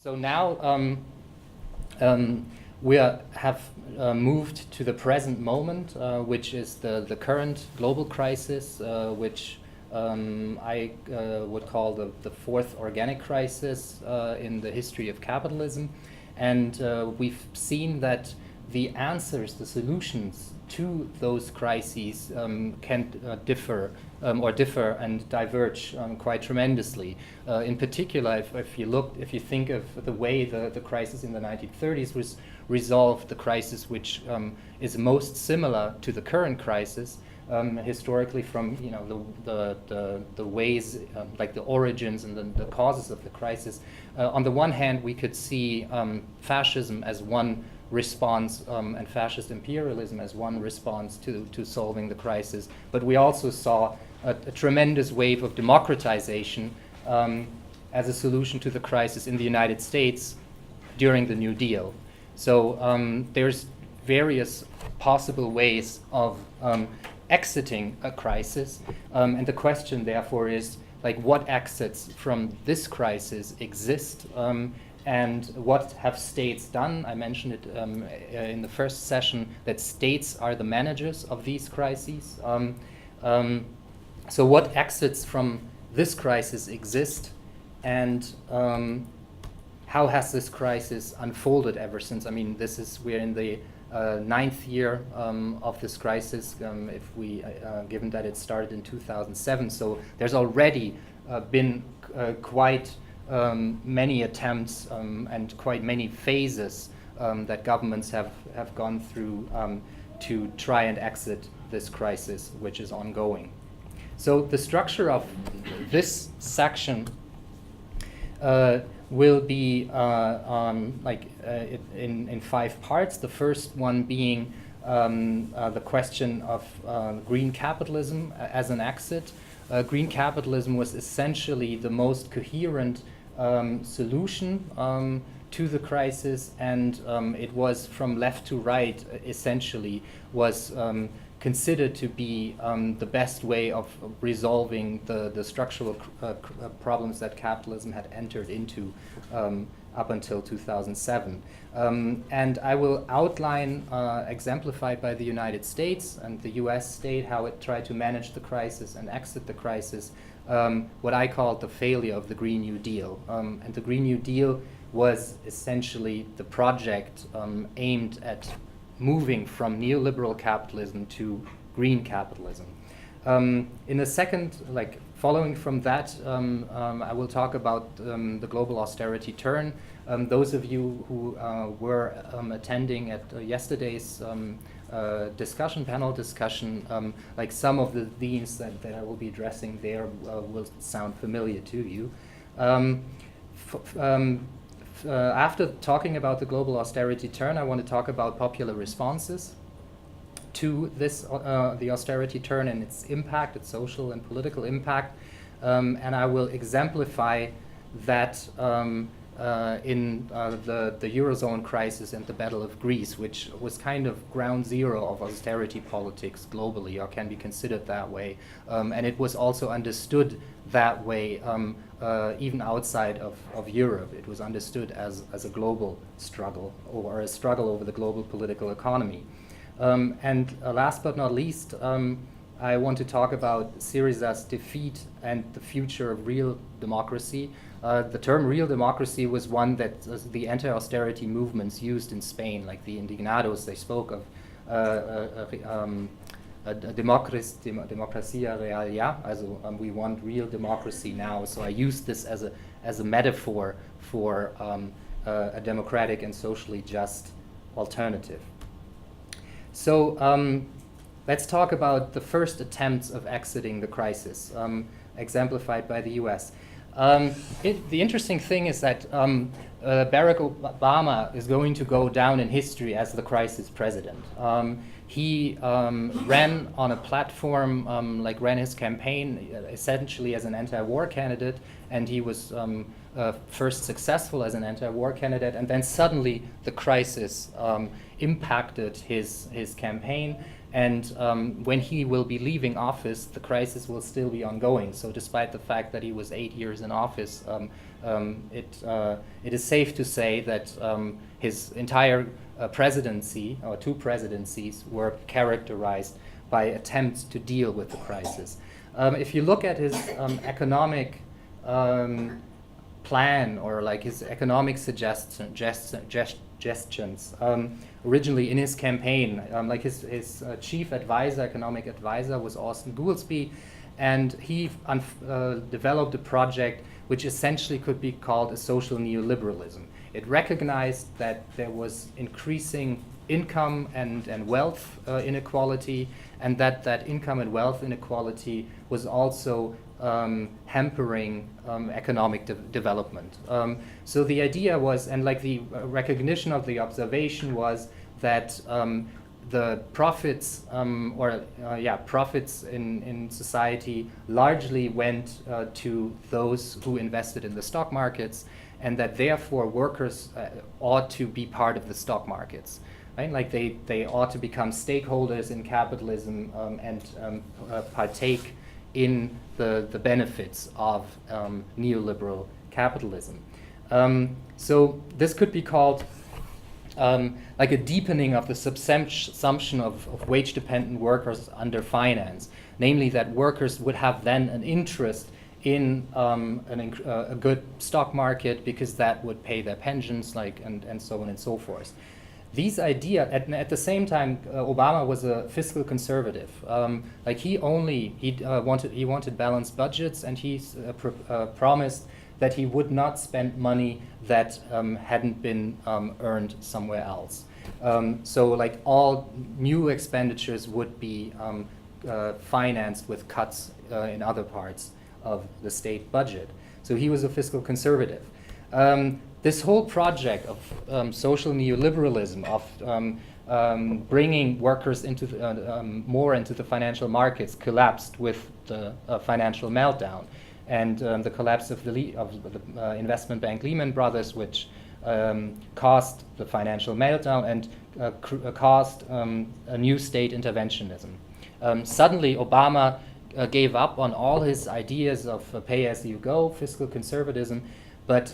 So now we have moved to the present moment, which is the current global crisis, which I would call the fourth organic crisis in the history of capitalism. And we've seen that the answers, the solutions to those crises can differ and diverge quite tremendously. In particular, if you think of the way the crisis in the 1930s was resolved, the crisis which is most similar to the current crisis, historically, from the ways, like the origins and the causes of the crisis. On the one hand, we could see fascism as one response and fascist imperialism as one response to solving the crisis. But we also saw a tremendous wave of democratization as a solution to the crisis in the United States during the New Deal. So there's various possible ways of exiting a crisis, and the question therefore is, like, what exits from this crisis exist, and what have states done? I mentioned it in the first session that states are the managers of these crises. So what exits from this crisis exist, and how has this crisis unfolded ever since? I mean, we're in the ninth year of this crisis, if we, given that it started in 2007. So there's already been quite many attempts and quite many phases that governments have gone through to try and exit this crisis, which is ongoing. So the structure of this section will be in 5 parts. The first one being the question of green capitalism as an exit. Green capitalism was essentially the most coherent solution to the crisis, and it was from left to right, essentially, was considered to be the best way of resolving the structural problems that capitalism had entered into up until 2007. And I will outline, exemplified by the United States and the US state, how it tried to manage the crisis and exit the crisis, what I call the failure of the Green New Deal. And the Green New Deal was essentially the project aimed at moving from neoliberal capitalism to green capitalism. In the second, following from that, I will talk about the global austerity turn. Those of you who were attending at yesterday's panel discussion, like some of the themes that I will be addressing there will sound familiar to you. After talking about the global austerity turn, I want to talk about popular responses to this, the austerity turn and its impact, its social and political impact, and I will exemplify that in the Eurozone crisis and the Battle of Greece, which was kind of ground zero of austerity politics globally, or can be considered that way, and it was also understood that way even outside of Europe. It was understood as a global struggle, or a struggle over the global political economy. And last but not least, I want to talk about Syriza's defeat and the future of real democracy. The term real democracy was one that the anti-austerity movements used in Spain, like the Indignados. They spoke of democracia real, ja, also we want real democracy now. So I used this as a metaphor for a democratic and socially just alternative. So let's talk about the first attempts of exiting the crisis, exemplified by the US. The interesting thing is that Barack Obama is going to go down in history as the crisis president. He ran on a platform, ran his campaign essentially as an anti-war candidate, and he was first successful as an anti-war candidate, and then suddenly the crisis impacted his campaign, And when he will be leaving office, the crisis will still be ongoing. So despite the fact that he was 8 years in office, it is safe to say that his entire presidency, or 2 presidencies, were characterized by attempts to deal with the crisis. If you look at his economic plan, or like his economic suggestions, originally in his campaign, like his chief advisor, economic advisor, was Austin Goolsbee, and he developed a project which essentially could be called a social neoliberalism. It recognized that there was increasing income and wealth inequality, and that income and wealth inequality was also hampering economic development. So the idea was, and like the recognition of the observation was, that the profits, profits in society largely went to those who invested in the stock markets, and that therefore workers ought to be part of the stock markets. Right? Like they ought to become stakeholders in capitalism and partake in the benefits of neoliberal capitalism. So this could be called like a deepening of the subsumption of wage-dependent workers under finance, namely that workers would have then an interest in a good stock market because that would pay their pensions, and so on and so forth. These ideas, at the same time, Obama was a fiscal conservative. Like he wanted balanced budgets, and he promised that he would not spend money that hadn't been earned somewhere else. So like all new expenditures would be financed with cuts in other parts of the state budget. So he was a fiscal conservative. This whole project of social neoliberalism, of bringing workers into more into the financial markets, collapsed with the financial meltdown and the collapse of the investment bank Lehman Brothers, which caused the financial meltdown and caused a new state interventionism. Suddenly, Obama gave up on all his ideas of pay-as-you-go fiscal conservatism, but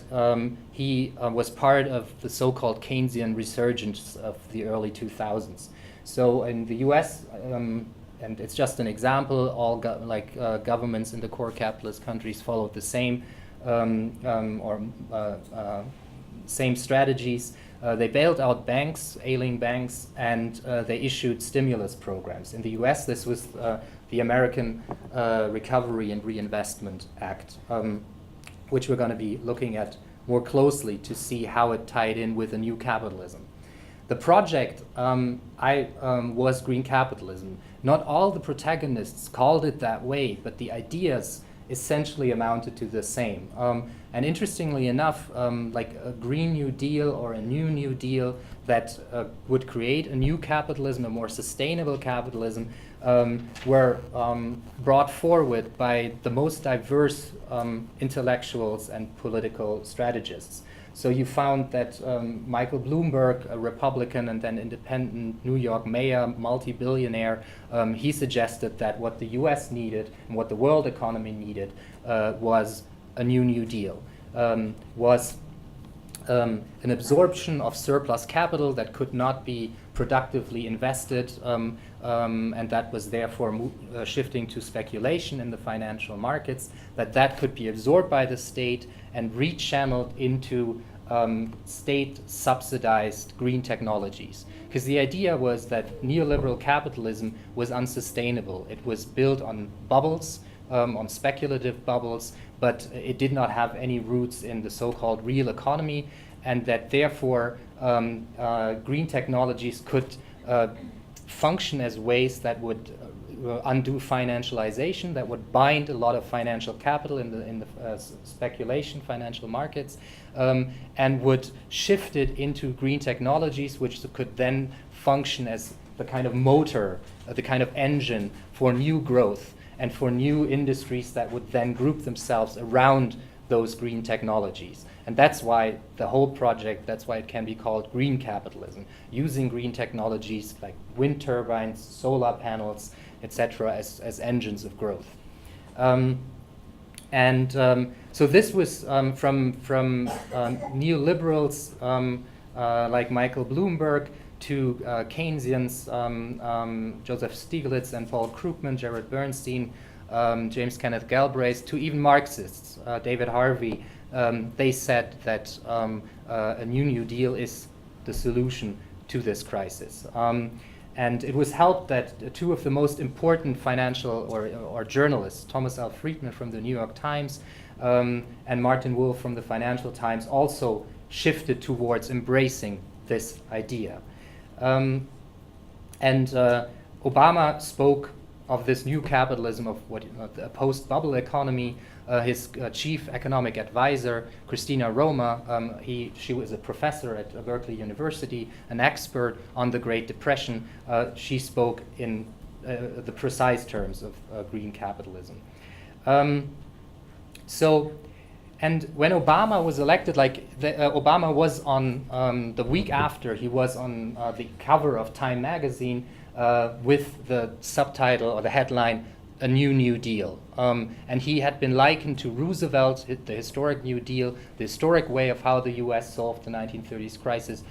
he was part of the so-called Keynesian resurgence of the early 2000s. So in the US, and it's just an example, all governments in the core capitalist countries followed the same same strategies. They bailed out banks, ailing banks, and they issued stimulus programs. In the US, this was the American Recovery and Reinvestment Act, which we're going to be looking at more closely to see how it tied in with the new capitalism. The project was green capitalism. Not all the protagonists called it that way, but the ideas essentially amounted to the same. And interestingly enough, like a Green New Deal or a New Deal that would create a new capitalism, a more sustainable capitalism, were brought forward by the most diverse intellectuals and political strategists. So you found that Michael Bloomberg, a Republican and then independent New York mayor, multi-billionaire, he suggested that what the US needed and what the world economy needed was a New Deal, was an absorption of surplus capital that could not be productively invested, and that was therefore shifting to speculation in the financial markets, that could be absorbed by the state and rechanneled into state-subsidized green technologies. Because the idea was that neoliberal capitalism was unsustainable. It was built on bubbles, on speculative bubbles, but it did not have any roots in the so-called real economy, and that therefore green technologies could function as ways that would undo financialization, that would bind a lot of financial capital in the speculation financial markets, and would shift it into green technologies, which could then function as the kind of motor, the kind of engine for new growth and for new industries that would then group themselves around those green technologies. And that's why the whole project, that's why it can be called green capitalism, using green technologies like wind turbines, solar panels, etc., as engines of growth. So this was from neoliberals like Michael Bloomberg to Keynesians, Joseph Stiglitz and Paul Krugman, Jared Bernstein, James Kenneth Galbraith, to even Marxists, David Harvey. They said that a New Deal is the solution to this crisis. And it was helped that two of the most important financial or journalists, Thomas L. Friedman from the New York Times and Martin Wolf from the Financial Times, also shifted towards embracing this idea. Obama spoke of this new capitalism, of what a post-bubble economy. His chief economic advisor, Christina Roma, she was a professor at Berkeley University, an expert on the Great Depression. She spoke in the precise terms of green capitalism. And when Obama was elected, Obama was on the week after, he was on the cover of Time magazine with the subtitle or the headline, "A New Deal." And he had been likened to Roosevelt, the historic New Deal, the historic way of how the US solved the 1930s crisis,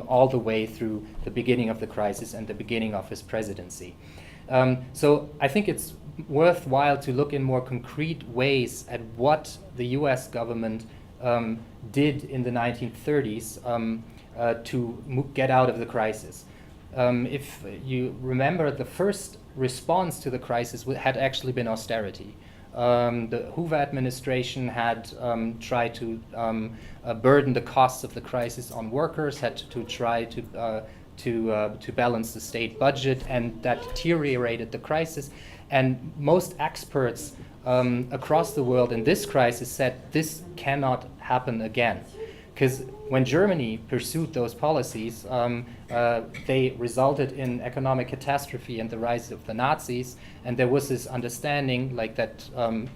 all the way through the beginning of the crisis and the beginning of his presidency. So I think it's worthwhile to look in more concrete ways at what the US government did in the 1930s to get out of the crisis. If you remember, the first response to the crisis had actually been austerity. The Hoover administration had tried to burden the costs of the crisis on workers, had to try to balance the state budget, and that deteriorated the crisis. And most experts across the world in this crisis said this cannot happen again. Because when Germany pursued those policies, they resulted in economic catastrophe and the rise of the Nazis. And there was this understanding like that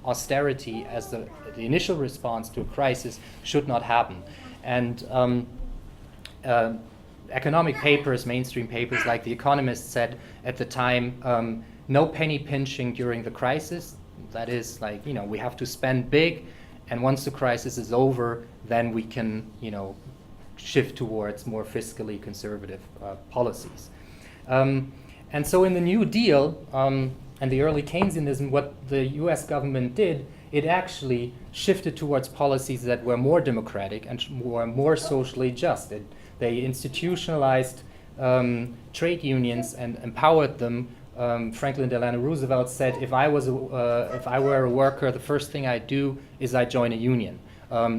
austerity as the initial response to a crisis should not happen. And economic papers, mainstream papers like The Economist said at the time, no penny pinching during the crisis. That is like, we have to spend big. And once the crisis is over, then we can, shift towards more fiscally conservative policies. And so in the New Deal and the early Keynesianism, what the US government did, it actually shifted towards policies that were more democratic and were more socially just. They institutionalized trade unions and empowered them. Franklin Delano Roosevelt said, if I were a worker, the first thing I do is I join a union.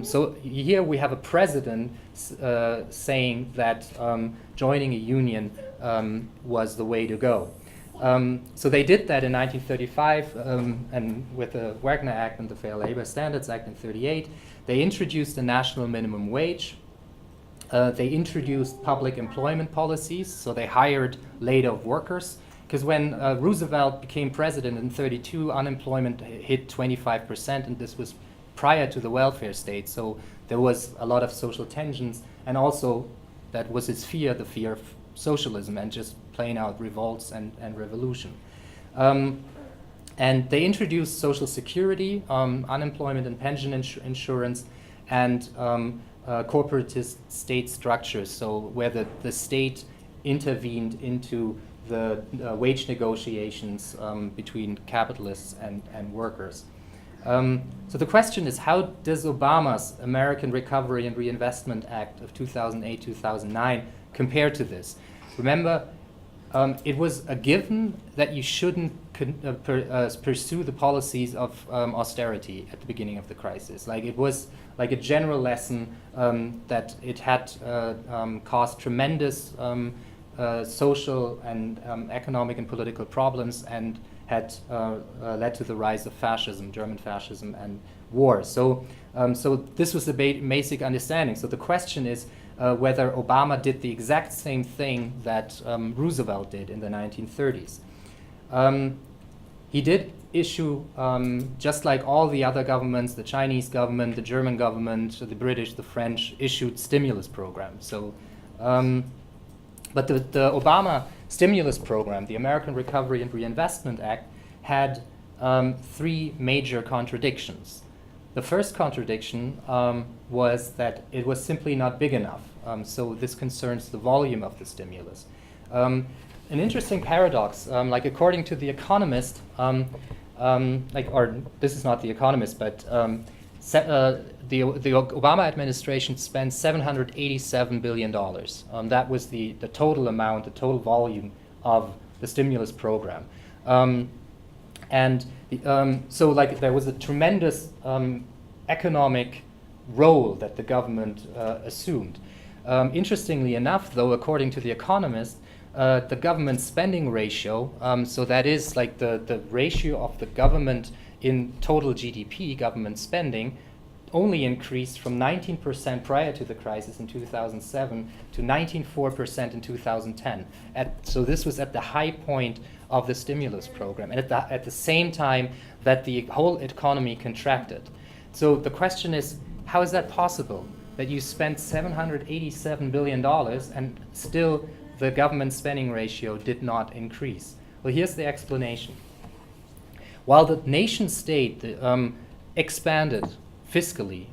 So here we have a president saying that joining a union was the way to go. So they did that in 1935, and with the Wagner Act and the Fair Labor Standards Act in 1938. They introduced the national minimum wage. They introduced public employment policies, so they hired laid-off workers. Because when Roosevelt became president in 1932, unemployment hit 25%, and this was prior to the welfare state. So there was a lot of social tensions, and also that was his fear, the fear of socialism and just plain out revolts and revolution. And they introduced Social Security, unemployment and pension insurance, and corporatist state structures, so where the state intervened into the wage negotiations between capitalists and workers. So the question is, how does Obama's American Recovery and Reinvestment Act of 2008-2009 compare to this? Remember, it was a given that you shouldn't pursue the policies of austerity at the beginning of the crisis. Like, it was like a general lesson that it had caused tremendous social and economic and political problems, and had led to the rise of fascism, German fascism, and war. So this was the basic understanding. So the question is whether Obama did the exact same thing that Roosevelt did in the 1930s. he did issue, just like all the other governments, the Chinese government, the German government, the British, the French, issued stimulus programs. So, but the Obama stimulus program, the American Recovery and Reinvestment Act, had three major contradictions. The first contradiction was that it was simply not big enough. So this concerns the volume of the stimulus. An interesting paradox, like according to The Economist, or this is not The Economist, but the Obama administration spent $787 billion. That was the total amount, the total volume of the stimulus program. So like there was a tremendous economic role that the government assumed. Interestingly enough, though, according to The Economist, the government spending ratio, so that is like the ratio of the government in total GDP, government spending, only increased from 19% prior to the crisis in 2007 to 19.4% in 2010. So this was at the high point of the stimulus program, and at the same time that the whole economy contracted. So the question is, how is that possible? That you spent $787 billion and still the government spending ratio did not increase? Well, here's the explanation. While the nation state expanded fiscally,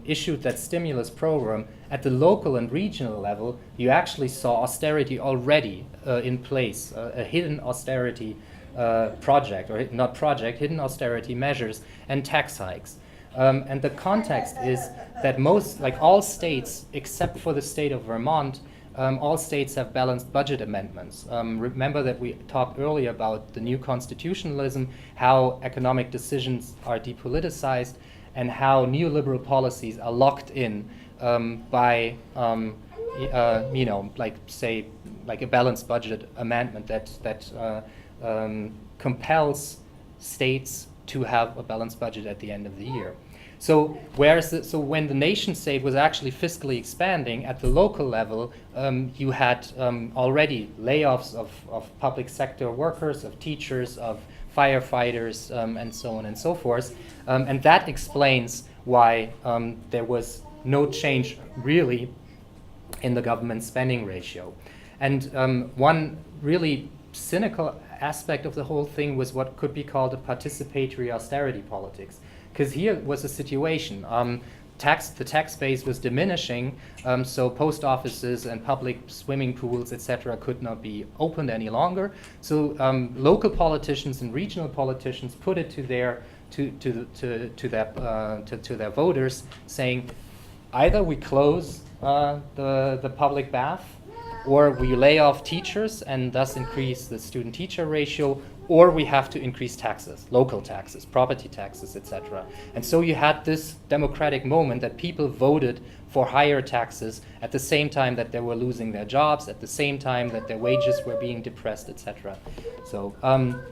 issued that stimulus program, at the local and regional level, you actually saw austerity already in place, a hidden austerity project, or not project, hidden austerity measures and tax hikes. And the context is that all states, except for the state of Vermont, all states have balanced budget amendments. Remember that we talked earlier about the new constitutionalism, how economic decisions are depoliticized, and how neoliberal policies are locked in by, like a balanced budget amendment that compels states to have a balanced budget at the end of the year. So when the nation state was actually fiscally expanding at the local level, you had already layoffs of public sector workers, of teachers, of firefighters, and so on and so forth. And that explains why there was no change really in the government spending ratio. And one really cynical aspect of the whole thing was what could be called a participatory austerity politics. Because here was a situation. The tax base was diminishing, so post offices and public swimming pools, etc., could not be opened any longer. So local politicians and regional politicians put it to their voters, saying, either we close the public bath, or we lay off teachers and thus increase the student-teacher ratio, or we have to increase taxes, local taxes, property taxes, etc. And so you had this democratic moment that people voted for higher taxes at the same time that they were losing their jobs, at the same time that their wages were being depressed, etc. So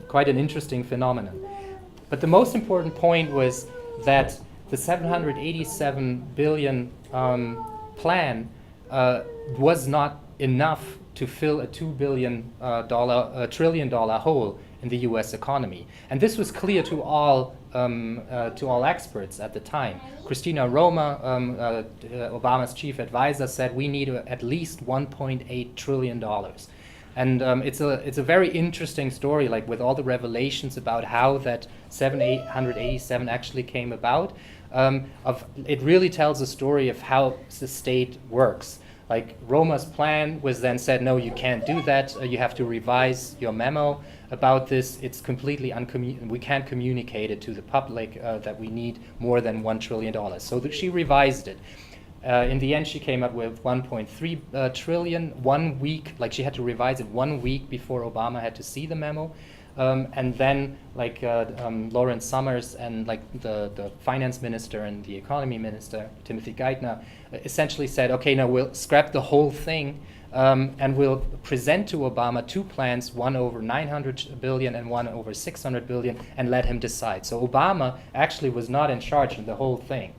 quite an interesting phenomenon. But the most important point was that the 787 billion plan was not enough to fill a $2 trillion hole in the U.S. economy, and this was clear to all experts at the time. Christina Roma, Obama's chief advisor, said we need at least $1.8 trillion. And it's a very interesting story, like with all the revelations about how that 787 actually came about. It really tells a story of how the state works. Like Roma's plan was then said, no, you can't do that. You have to revise your memo about this. It's completely we can't communicate it to the public that we need more than $1 trillion. So she revised it. In the end, she came up with 1.3 trillion 1 week. Like she had to revise it 1 week before Obama had to see the memo. And then Lawrence Summers and the finance minister and the economy minister, Timothy Geithner, essentially said, okay, now we'll scrap the whole thing and we'll present to Obama two plans, one over 900 billion and one over 600 billion, and let him decide. So Obama actually was not in charge of the whole thing.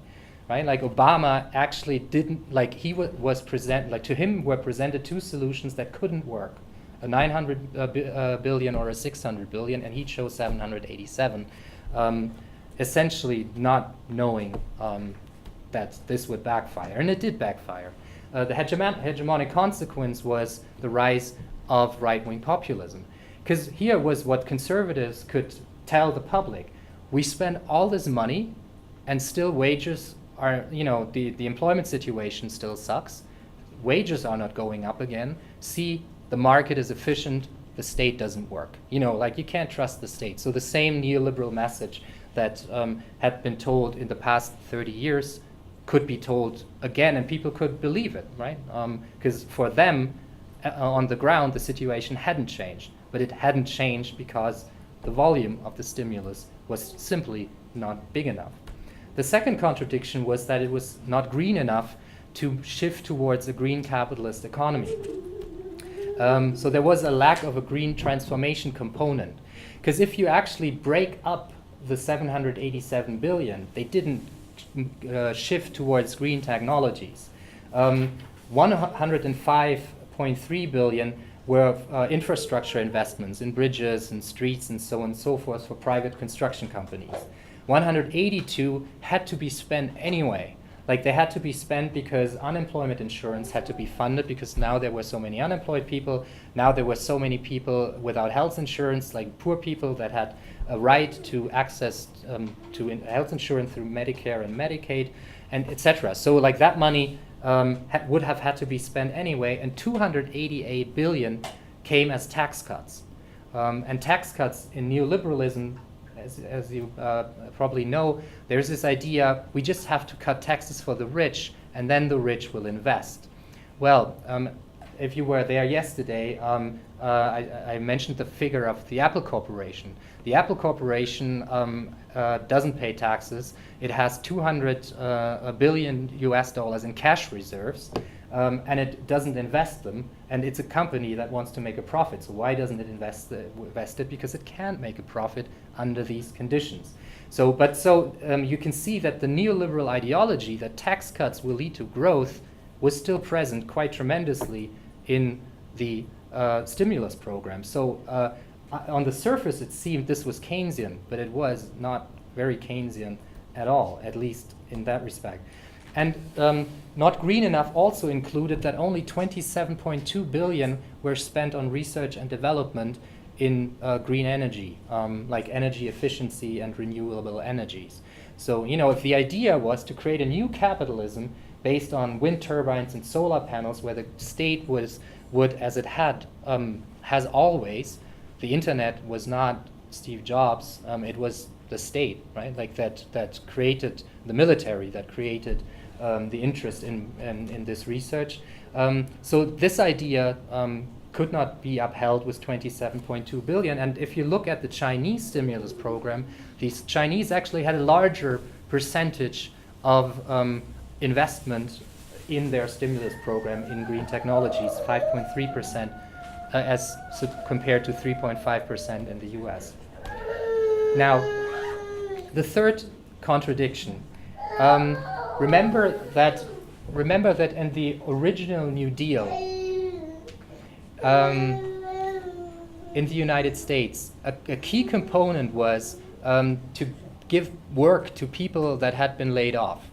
Right, like Obama actually didn't, like he was present, like to him were presented two solutions that couldn't work a 900 billion or a 600 billion, and he chose 787, essentially not knowing that this would backfire, and it did backfire. The hegemonic consequence was the rise of right-wing populism, because here was what conservatives could tell the public: we spend all this money, and still wages are, the employment situation still sucks. Wages are not going up again. See, the market is efficient. The state doesn't work. You can't trust the state. So the same neoliberal message that had been told in the past 30 years could be told again, and people could believe it, right? Because for them, on the ground, the situation hadn't changed. But it hadn't changed because the volume of the stimulus was simply not big enough. The second contradiction was that it was not green enough to shift towards a green capitalist economy. So there was a lack of a green transformation component. Because if you actually break up the 787 billion, they didn't shift towards green technologies. 105.3 billion were infrastructure investments in bridges and streets and so on and so forth for private construction companies. 182 had to be spent anyway. They had to be spent because unemployment insurance had to be funded, because now there were so many unemployed people. Now there were so many people without health insurance, like poor people that had a right to access to health insurance through Medicare and Medicaid, and etc. So that money would have had to be spent anyway, and 288 billion came as tax cuts. And tax cuts in neoliberalism, as you probably know, there's this idea we just have to cut taxes for the rich, and then the rich will invest. Well, if you were there yesterday, I mentioned the figure of the Apple Corporation. The Apple Corporation doesn't pay taxes. It has 200 billion US dollars in cash reserves, and it doesn't invest them. And it's a company that wants to make a profit. So why doesn't it invest it? Because it can't make a profit under these conditions. So you can see that the neoliberal ideology that tax cuts will lead to growth was still present quite tremendously in the stimulus program. So on the surface, it seemed this was Keynesian, but it was not very Keynesian at all, at least in that respect. And not green enough also included that only 27.2 billion were spent on research and development in green energy, like energy efficiency and renewable energies. So, if the idea was to create a new capitalism based on wind turbines and solar panels, where the state would, as it has always, the internet was not Steve Jobs, it was the state, right? That created the military, that created the interest in this research. So this idea could not be upheld with 27.2 billion. And if you look at the Chinese stimulus program, these Chinese actually had a larger percentage of investment in their stimulus program in green technologies, 5.3%, as compared to 3.5% in the US. Now, the third contradiction. Remember that in the original New Deal in the United States, a key component was to give work to people that had been laid off,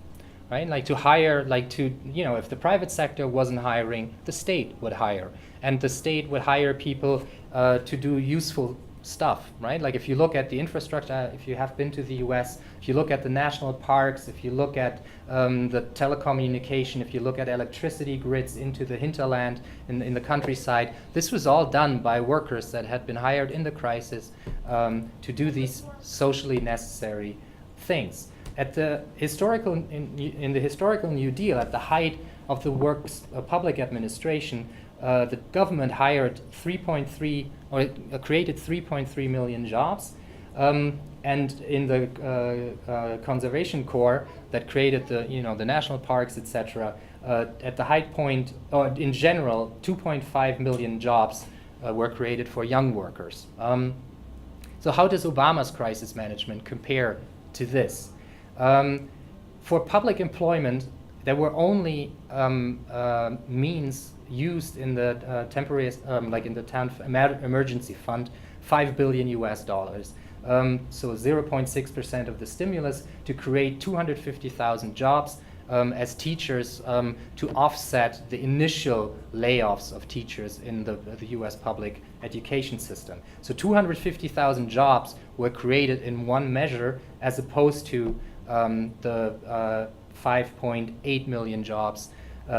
right? To hire, if the private sector wasn't hiring, the state would hire, and the state would hire people to do useful stuff, right? If you look at the infrastructure, if you have been to the US, if you look at the national parks, if you look at the telecommunication, if you look at electricity grids into the hinterland in the countryside, this was all done by workers that had been hired in the crisis to do these socially necessary things. At the in the historical New Deal, at the height of the works public administration, the government hired 3.3 or created 3.3 million jobs, and in the conservation corps that created the national parks, etc. At the height point, or in general, 2.5 million jobs were created for young workers. So how does Obama's crisis management compare to this? For public employment, there were only means used in the temporary, like in the town emergency fund, $5 billion US. So 0.6% of the stimulus to create 250,000 jobs as teachers to offset the initial layoffs of teachers in the US public education system. So 250,000 jobs were created in one measure as opposed to the 5.8 million jobs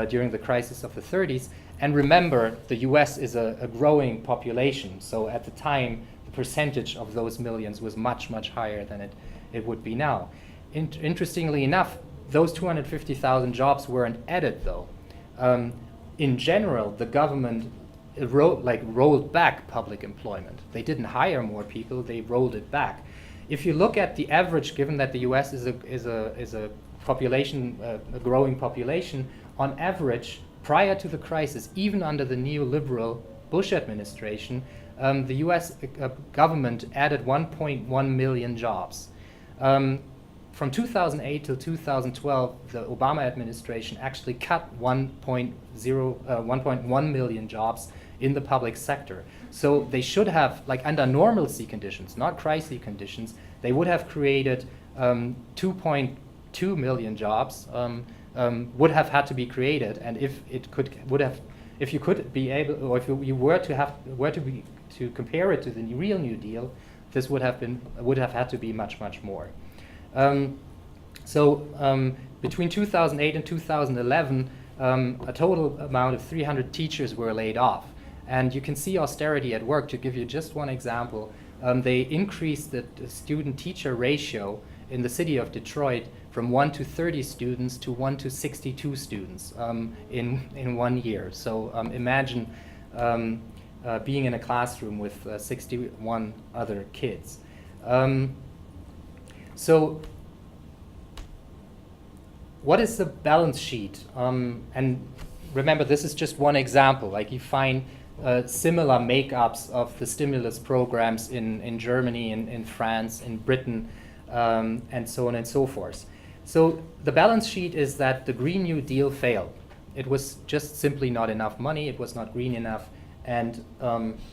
during the crisis of the 30s. And remember, the US is a growing population, so at the time, the percentage of those millions was much, much higher than it would be now. Interestingly enough, those 250,000 jobs weren't added, though. In general, the government rolled back public employment. They didn't hire more people, they rolled it back. If you look at the average, given that the US is a population, a growing population, on average, prior to the crisis, even under the neoliberal Bush administration, the US government added 1.1 million jobs. From 2008 to 2012, the Obama administration actually cut 1.1 million jobs in the public sector. So they should have, like under normalcy conditions, not crisis conditions, they would have created 2.2 million jobs. Would have had to be created, and if you could be able, or if you were to compare it to the Real New Deal, this would have had to be much, much more. Between 2008 and 2011, a total amount of 300 teachers were laid off, and you can see austerity at work. To give you just one example, they increased the student-teacher ratio in the city of Detroit from 1 to 30 students to 1 to 62 students in 1 year. So imagine being in a classroom with 61 other kids. So what is the balance sheet? And remember, this is just one example. Like you find similar makeups of the stimulus programs in Germany, in France, in Britain, and so on and so forth. So the balance sheet is that the Green New Deal failed. It was just simply not enough money, it was not green enough, and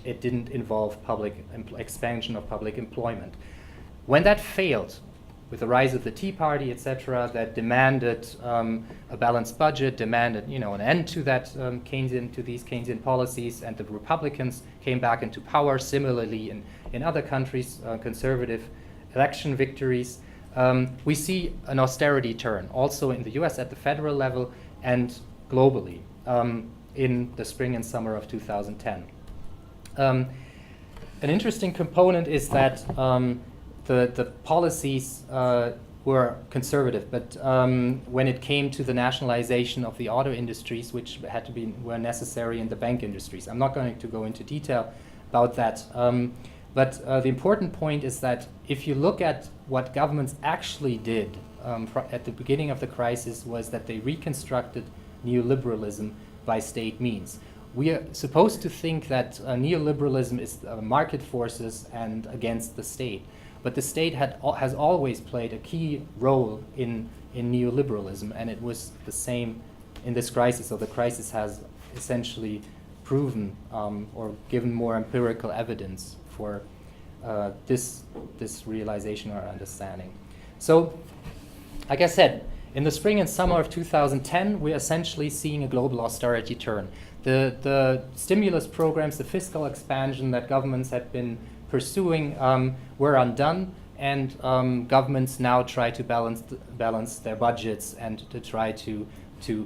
it didn't involve public expansion of public employment. When that failed, with the rise of the Tea Party, etc., that demanded a balanced budget, demanded an end to that these Keynesian policies, and the Republicans came back into power. Similarly, in other countries, conservative election victories. We see an austerity turn also in the US at the federal level and globally in the spring and summer of 2010. An interesting component is that the policies were conservative, but when it came to the nationalization of the auto industries, which were necessary in the bank industries. I'm not going to go into detail about that. But the important point is that if you look at what governments actually did at the beginning of the crisis, was that they reconstructed neoliberalism by state means. We are supposed to think that neoliberalism is market forces and against the state. But the state has always played a key role in neoliberalism, and it was the same in this crisis. So the crisis has essentially proven or given more empirical evidence for this realization or understanding. So, like I said, in the spring and summer of 2010, we're essentially seeing a global austerity turn. The stimulus programs, the fiscal expansion that governments had been pursuing were undone, and governments now try to balance their budgets and to try to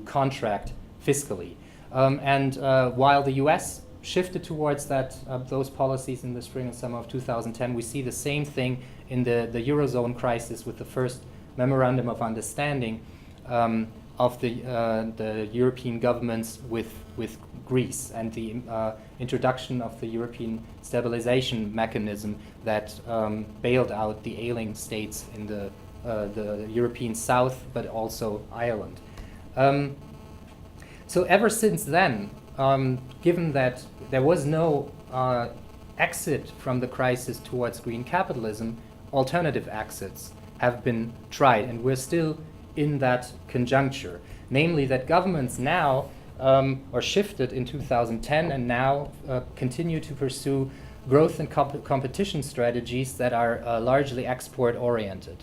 contract fiscally. While the US shifted towards those policies in the spring and summer of 2010, we see the same thing in the Eurozone crisis with the first memorandum of understanding of the European governments with Greece, and the introduction of the European stabilization mechanism that bailed out the ailing states in the European South, but also Ireland. So ever since then, given that there was no exit from the crisis towards green capitalism, alternative exits have been tried, and we're still in that conjuncture, namely that governments now or shifted in 2010 and now continue to pursue growth and competition strategies that are largely export-oriented.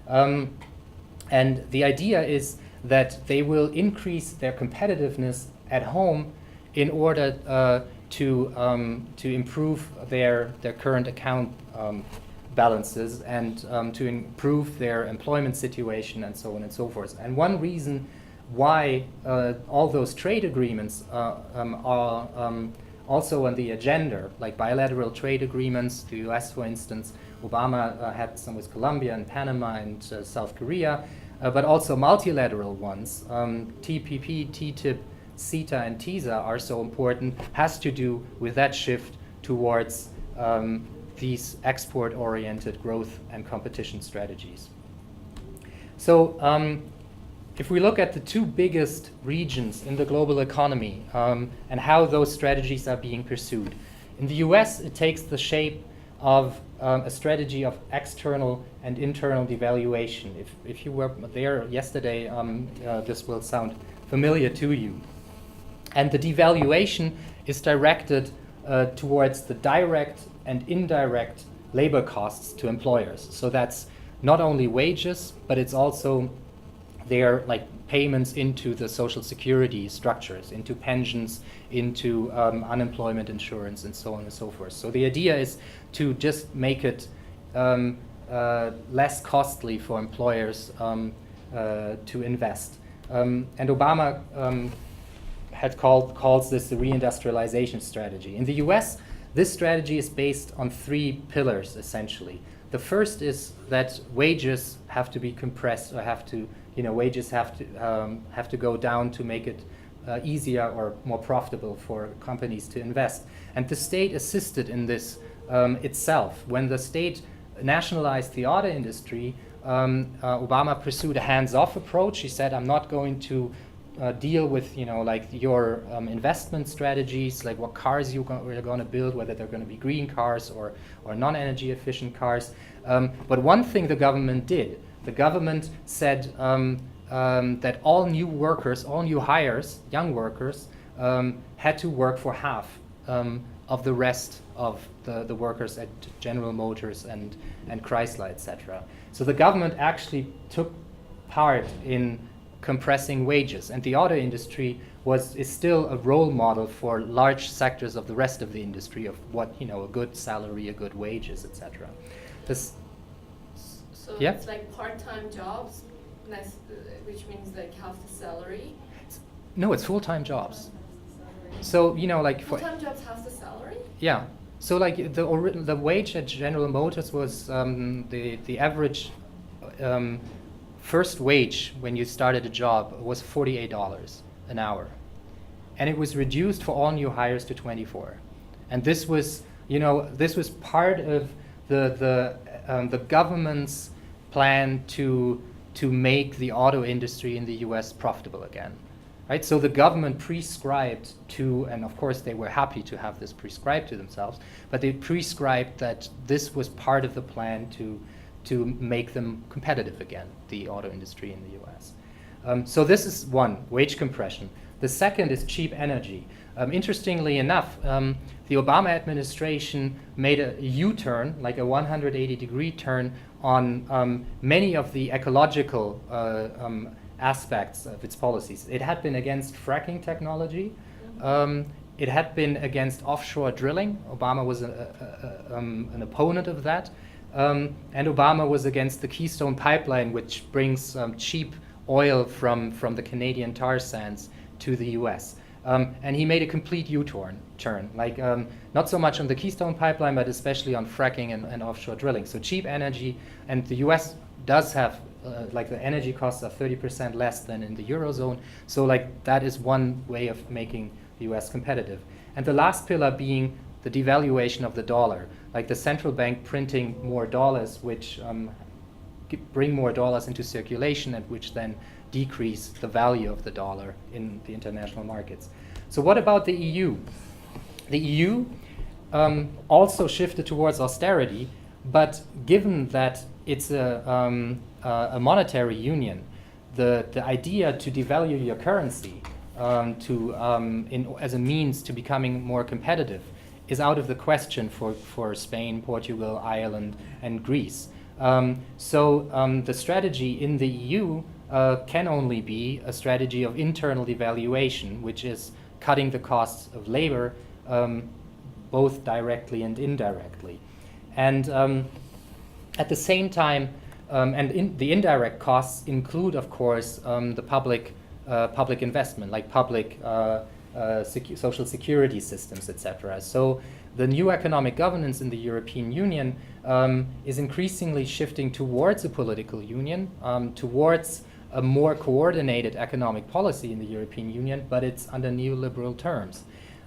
And the idea is that they will increase their competitiveness at home in order to improve their current account balances and to improve their employment situation and so on and so forth. And one reason why all those trade agreements are also on the agenda, like bilateral trade agreements, the US, for instance, Obama had some with Colombia and Panama and South Korea, but also multilateral ones, TPP, TTIP, CETA, and TISA are so important, has to do with that shift towards these export-oriented growth and competition strategies. So if we look at the two biggest regions in the global economy and how those strategies are being pursued, in the US it takes the shape of a strategy of external and internal devaluation. If you were there yesterday, this will sound familiar to you. And the devaluation is directed towards the direct and indirect labor costs to employers. So that's not only wages, but it's also their payments into the social security structures, into pensions, into unemployment insurance, and so on and so forth. So the idea is to just make it less costly for employers to invest. And Obama calls this the reindustrialization strategy. In the US, this strategy is based on three pillars, essentially. The first is that wages have to be compressed, or wages have to go down to make it easier or more profitable for companies to invest. And the state assisted in this itself. When the state nationalized the auto industry, Obama pursued a hands-off approach. He said, I'm not going to deal with your investment strategies, like what cars you're going to build, whether they're going to be green cars or non-energy efficient cars. But one thing the government did, the government said that all new workers, all new hires, young workers, had to work for half of the rest of the workers at General Motors and Chrysler, etc. So the government actually took part in compressing wages, and the auto industry is still a role model for large sectors of the rest of the industry of what a good salary, a good wages, etc. So yeah? It's like part-time jobs, which means like half the salary. No, it's full-time jobs. So full-time jobs half the salary. Yeah. So the wage at General Motors was the average. First wage when you started a job was $48 an hour, and it was reduced for all new hires to 24. And this was part of the government's plan to make the auto industry in the U.S. profitable again, right? So the government prescribed to, and of course they were happy to have this prescribed to themselves, but they prescribed that this was part of the plan to make them competitive again, the auto industry in the US. So this is one, wage compression. The second is cheap energy. Interestingly enough, the Obama administration made a U-turn, like a 180-degree turn on many of the ecological aspects of its policies. It had been against fracking technology. It had been against offshore drilling. Obama was an opponent of that. And Obama was against the Keystone Pipeline, which brings cheap oil from the Canadian tar sands to the US. And he made a complete U-turn, not so much on the Keystone Pipeline, but especially on fracking and offshore drilling. So cheap energy, and the US does have, the energy costs are 30% less than in the Eurozone. So that is one way of making the US competitive. And the last pillar being the devaluation of the dollar, like the central bank printing more dollars, which bring more dollars into circulation and which then decrease the value of the dollar in the international markets. So what about the EU? The EU also shifted towards austerity, but given that it's a monetary union, the idea to devalue your currency as a means to becoming more competitive is out of the question for Spain, Portugal, Ireland, and Greece. The strategy in the EU can only be a strategy of internal devaluation, which is cutting the costs of labor both directly and indirectly. And at the same time, the indirect costs include, of course, the public investment, like public social security systems, etc. So the new economic governance in the European Union is increasingly shifting towards a political union, towards a more coordinated economic policy in the European Union, but it's under neoliberal terms.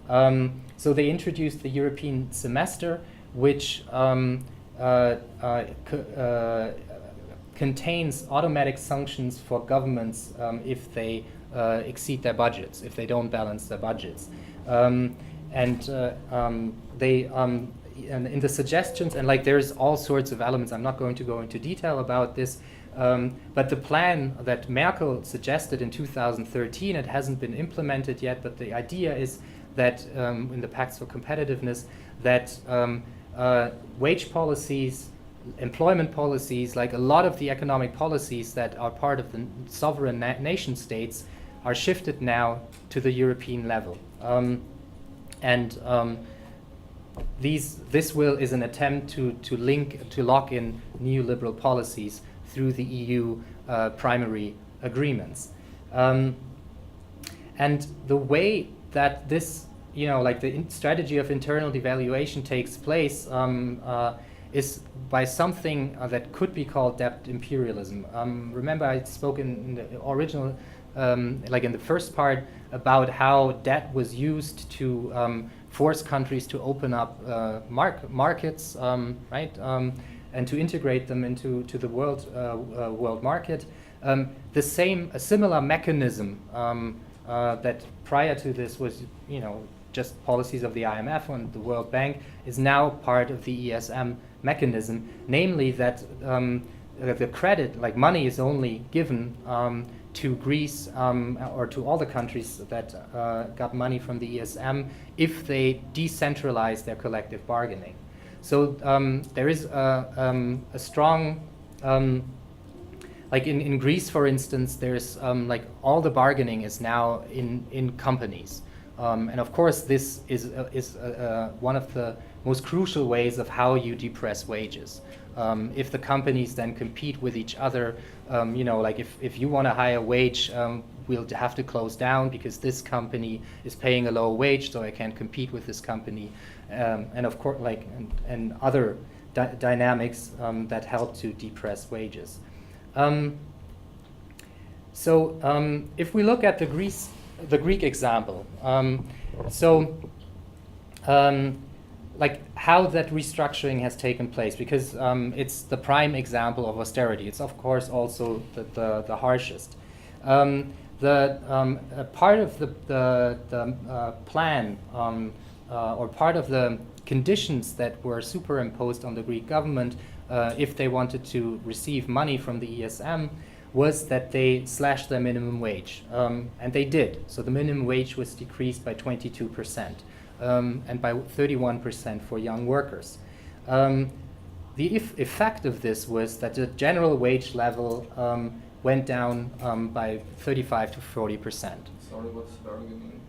So they introduced the European semester, which contains automatic sanctions for governments if they exceed their budgets, if they don't balance their budgets. And in the suggestions, and like there's all sorts of elements, I'm not going to go into detail about this, but the plan that Merkel suggested in 2013, it hasn't been implemented yet, but the idea is that in the Pacts for Competitiveness, that wage policies, employment policies, like a lot of the economic policies that are part of the sovereign nation states are shifted now to the European level. This is an attempt to lock in neoliberal policies through the EU primary agreements. And the way that this, like the strategy of internal devaluation takes place is by something that could be called debt imperialism. Remember I spoke in the original, like in the first part, about how debt was used to force countries to open up markets, right, and to integrate them into the world market. A similar mechanism that prior to this was, just policies of the IMF and the World Bank is now part of the ESM mechanism, namely that the credit, like money, is only given to Greece or to all the countries that got money from the ESM if they decentralize their collective bargaining. So there is a strong, like in Greece, for instance, there's like all the bargaining is now in companies. And of course, this is one of the most crucial ways of how you depress wages. If the companies then compete with each other, like if you want a higher wage, we'll have to close down because this company is paying a low wage, so I can't compete with this company. And of course, like and other dynamics that help to depress wages. If we look at the Greek example, like how that restructuring has taken place, because it's the prime example of austerity. It's of course also the harshest. Part of the plan or part of the conditions that were superimposed on the Greek government if they wanted to receive money from the ESM was that they slashed their minimum wage, and they did. So the minimum wage was decreased by 22%. And by 31% for young workers. The effect of this was that the general wage level went down by 35 to 40%. Sorry, what's bargaining?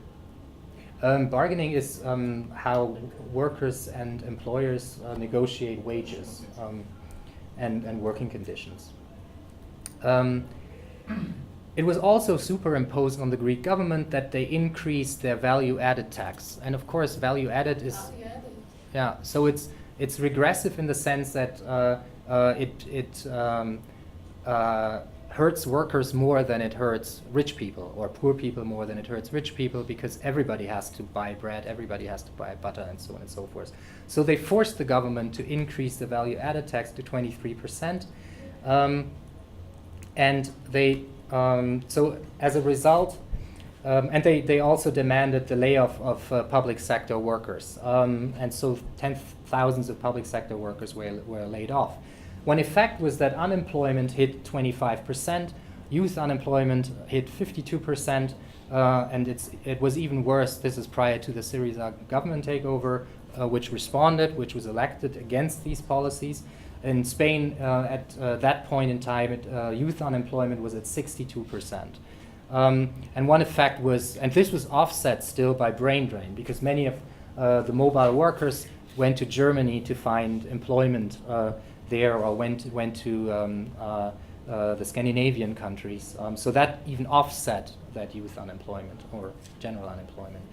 Bargaining is how workers and employers negotiate wages and working conditions. It was also superimposed on the Greek government that they increased their value-added tax, and of course, value-added is so it's regressive in the sense that it hurts workers more than it hurts rich people, or poor people more than it hurts rich people, because everybody has to buy bread, everybody has to buy butter, and so on and so forth. So they forced the government to increase the value-added tax to 23%, and they. So as a result, and they also demanded the layoff of public sector workers, and so thousands of public sector workers were laid off. One effect was that unemployment hit 25%, youth unemployment hit 52%, and it was even worse. This is prior to the Syriza government takeover, which responded, which was elected against these policies. In Spain, at that point in time, youth unemployment was at 62%. And one effect was, and this was offset still by brain drain, because many of the mobile workers went to Germany to find employment there, or went to the Scandinavian countries. So that even offset that youth unemployment or general unemployment.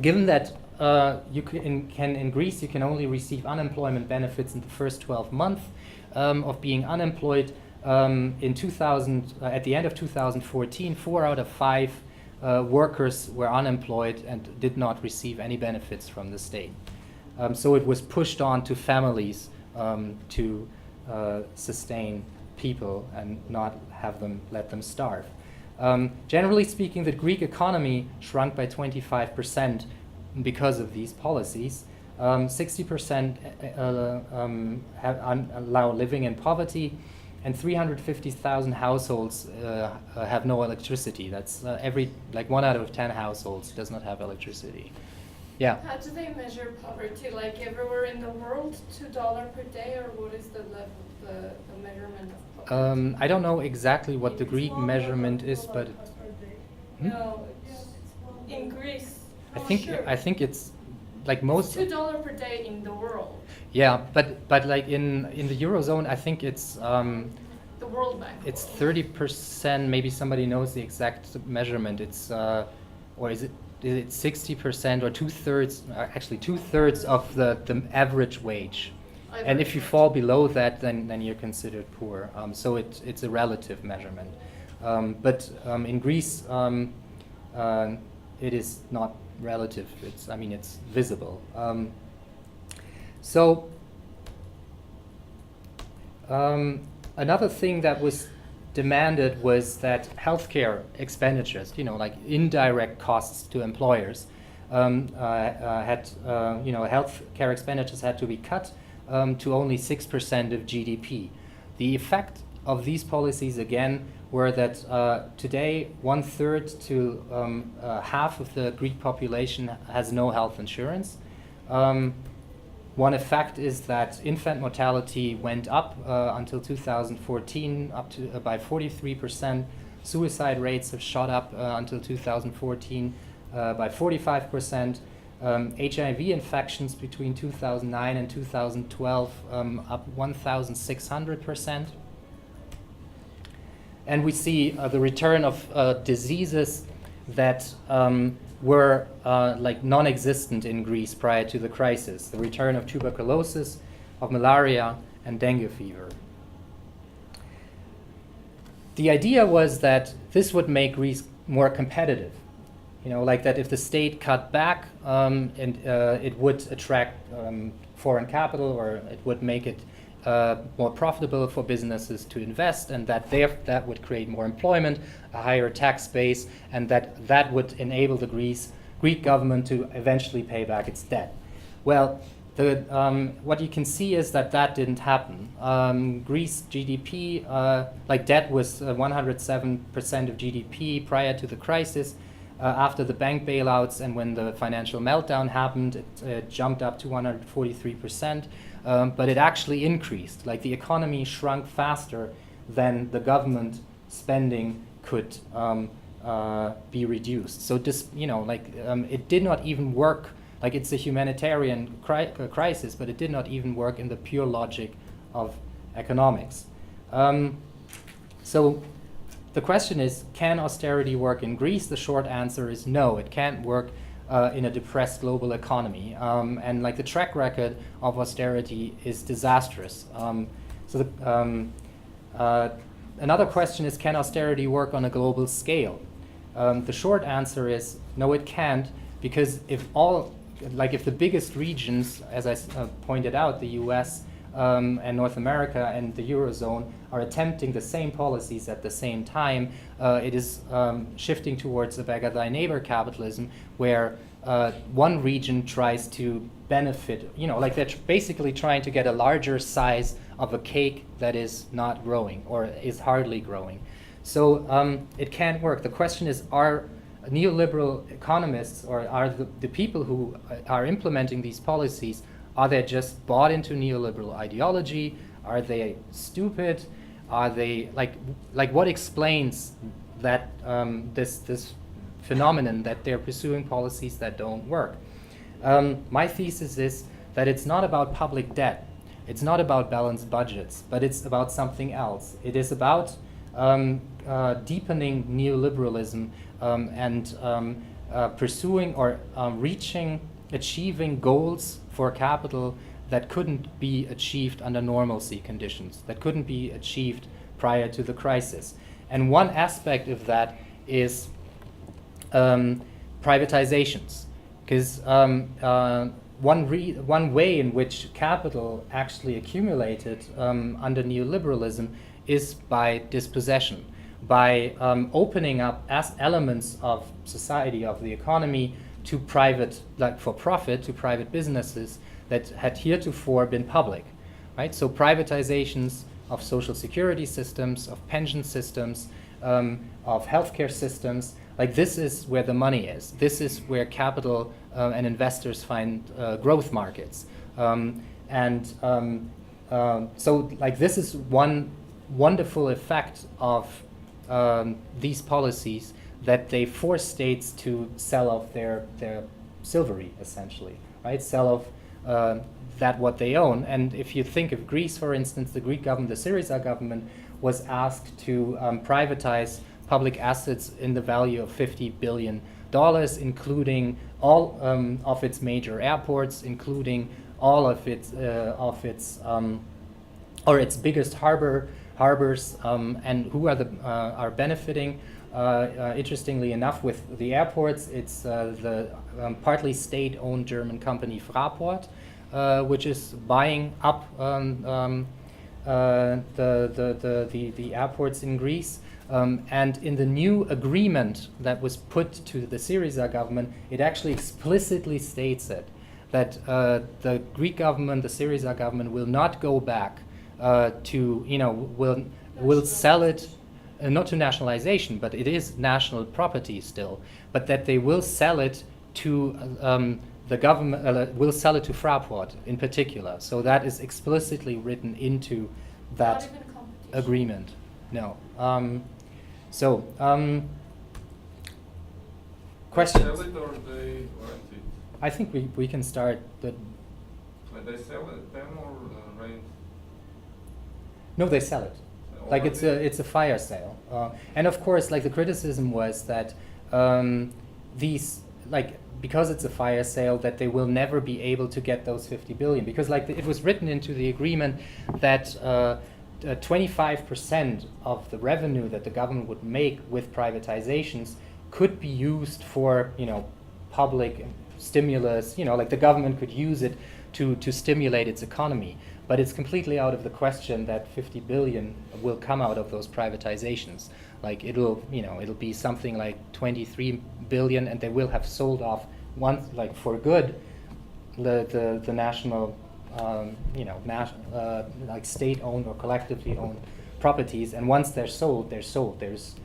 Given that in Greece you can only receive unemployment benefits in the first 12 months of being unemployed, at the end of 2014, 4 out of 5 workers were unemployed and did not receive any benefits from the state. So it was pushed on to families to sustain people and not let them starve. Generally speaking, the Greek economy shrunk by 25% because of these policies. 60% allow living in poverty, and 350,000 households have no electricity. That's 1 out of 10 households does not have electricity. Yeah. How do they measure poverty? Like everywhere in the world, $2 per day, or what is the level, the measurement of poverty? I don't know exactly what the Greek measurement is, but No, in Greece. I think it's like most. $2 per day in the world. Yeah, but like in the Eurozone, I think it's The World Bank. it's 30%. Maybe somebody knows the exact measurement. It's or is it 60% or 2/3? Actually, 2/3 of the average wage. And if you fall below that, then you're considered poor. So it's a relative measurement. But in Greece, it is not relative. It's visible. So another thing that was demanded was that healthcare expenditures, like indirect costs to employers, healthcare expenditures had to be cut to only 6% of GDP. The effect of these policies, again, were that today 1/3 to half of the Greek population has no health insurance. One effect is that infant mortality went up until 2014 by 43%. Suicide rates have shot up until 2014 by 45%. HIV infections between 2009 and 2012 up 1,600%. And we see the return of diseases that were non-existent in Greece prior to the crisis. The return of tuberculosis, of malaria, and dengue fever. The idea was that this would make Greece more competitive. That if the state cut back, it would attract foreign capital, or it would make it more profitable for businesses to invest, and that would create more employment, a higher tax base, and that would enable the Greek government to eventually pay back its debt. Well, what you can see is that didn't happen. Greece GDP, debt was 107% of GDP prior to the crisis. After the bank bailouts and when the financial meltdown happened, it jumped up to 143%. But it actually increased. The economy shrunk faster than the government spending could be reduced. So it did not even work. It's a humanitarian crisis, but it did not even work in the pure logic of economics. So the question is, can austerity work in Greece? The short answer is no, it can't work in a depressed global economy. And the track record of austerity is disastrous. Another question is, can austerity work on a global scale? The short answer is no, it can't, because if the biggest regions, as I pointed out, the US and North America and the Eurozone, are attempting the same policies at the same time, it is shifting towards a beggar thy neighbor capitalism, where one region tries to benefit, like they're basically trying to get a larger size of a cake that is not growing or is hardly growing. So it can't work. The question is, are neoliberal economists, or are the people who are implementing these policies, are they just bought into neoliberal ideology? Are they stupid? Are they like what explains that this phenomenon that they're pursuing policies that don't work? My thesis is that it's not about public debt, it's not about balanced budgets, but it's about something else. It is about deepening neoliberalism and pursuing or achieving goals for capital that couldn't be achieved under normalcy conditions, that couldn't be achieved prior to the crisis. And one aspect of that is privatizations, because one way in which capital actually accumulated under neoliberalism is by dispossession, by opening up elements of society, of the economy, to private, like for profit, to private businesses that had heretofore been public, right? So privatizations of social security systems, of pension systems, of healthcare systems, like this is where the money is. This is where capital and investors find growth markets. So like this is one wonderful effect of these policies, that they force states to sell off their silvery, essentially, right? Sell off that what they own. And if you think of Greece, for instance, the Greek government, the Syriza government, was asked to privatize public assets in the value of $50 billion, including all of its major airports, including all of its or its biggest harbors, and who are benefiting. Interestingly enough, with the airports, it's the partly state-owned German company Fraport, which is buying up the airports in Greece. And in the new agreement that was put to the Syriza government, it actually explicitly states it, that the Greek government, the Syriza government, will not go back will sell it, not to nationalization, but it is national property still, but that they will sell it to the government, will sell it to Fraport in particular. So that is explicitly written into that agreement. No. Questions? They sell it or they rent it? I think we can start the... They sell it them or rent? No, they sell it. Like it's a fire sale. And of course, like the criticism was that these, like, because it's a fire sale, that they will never be able to get those 50 billion, because like it was written into the agreement that 25% of the revenue that the government would make with privatizations could be used for, public stimulus, like the government could use it to stimulate its economy. But it's completely out of the question that 50 billion will come out of those privatizations. Like it'll be something like 23 billion, and they will have sold off once, like for good, the national, like state-owned or collectively owned properties. And once they're sold, they're sold. There's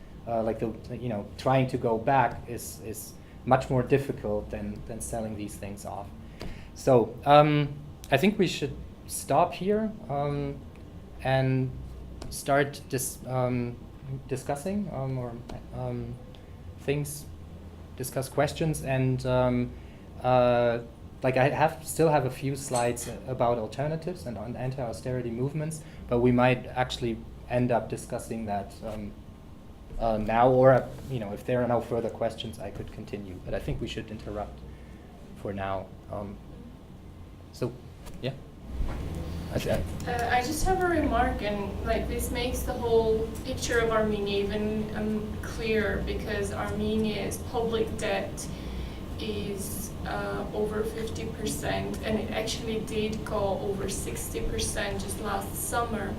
trying to go back is much more difficult than selling these things off. So I think we should stop here and start discussing or things, discuss questions, and like I still have a few slides about alternatives and on anti-austerity movements, but we might actually end up discussing that now, or if there are no further questions, I could continue. But I think we should interrupt for now. So, yeah. I just have a remark, and like this makes the whole picture of Armenia even clearer, because Armenia's public debt is over 50%, and it actually did go over 60% just last summer.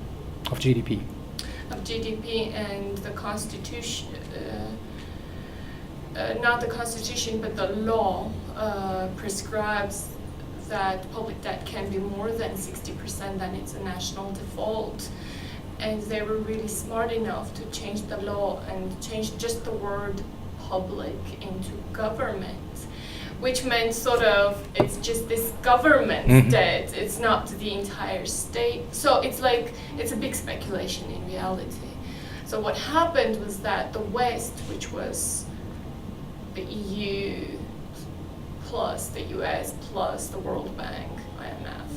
Of GDP. of GDP, and the constitution, not the constitution, but the law prescribes that public debt can be more than 60%, then it's a national default. And they were really smart enough to change the law and change just the word public into government, which meant sort of it's just this government's debt, it's not the entire state. So it's like, it's a big speculation in reality. So what happened was that the West, which was the EU plus the US plus the World Bank, IMF.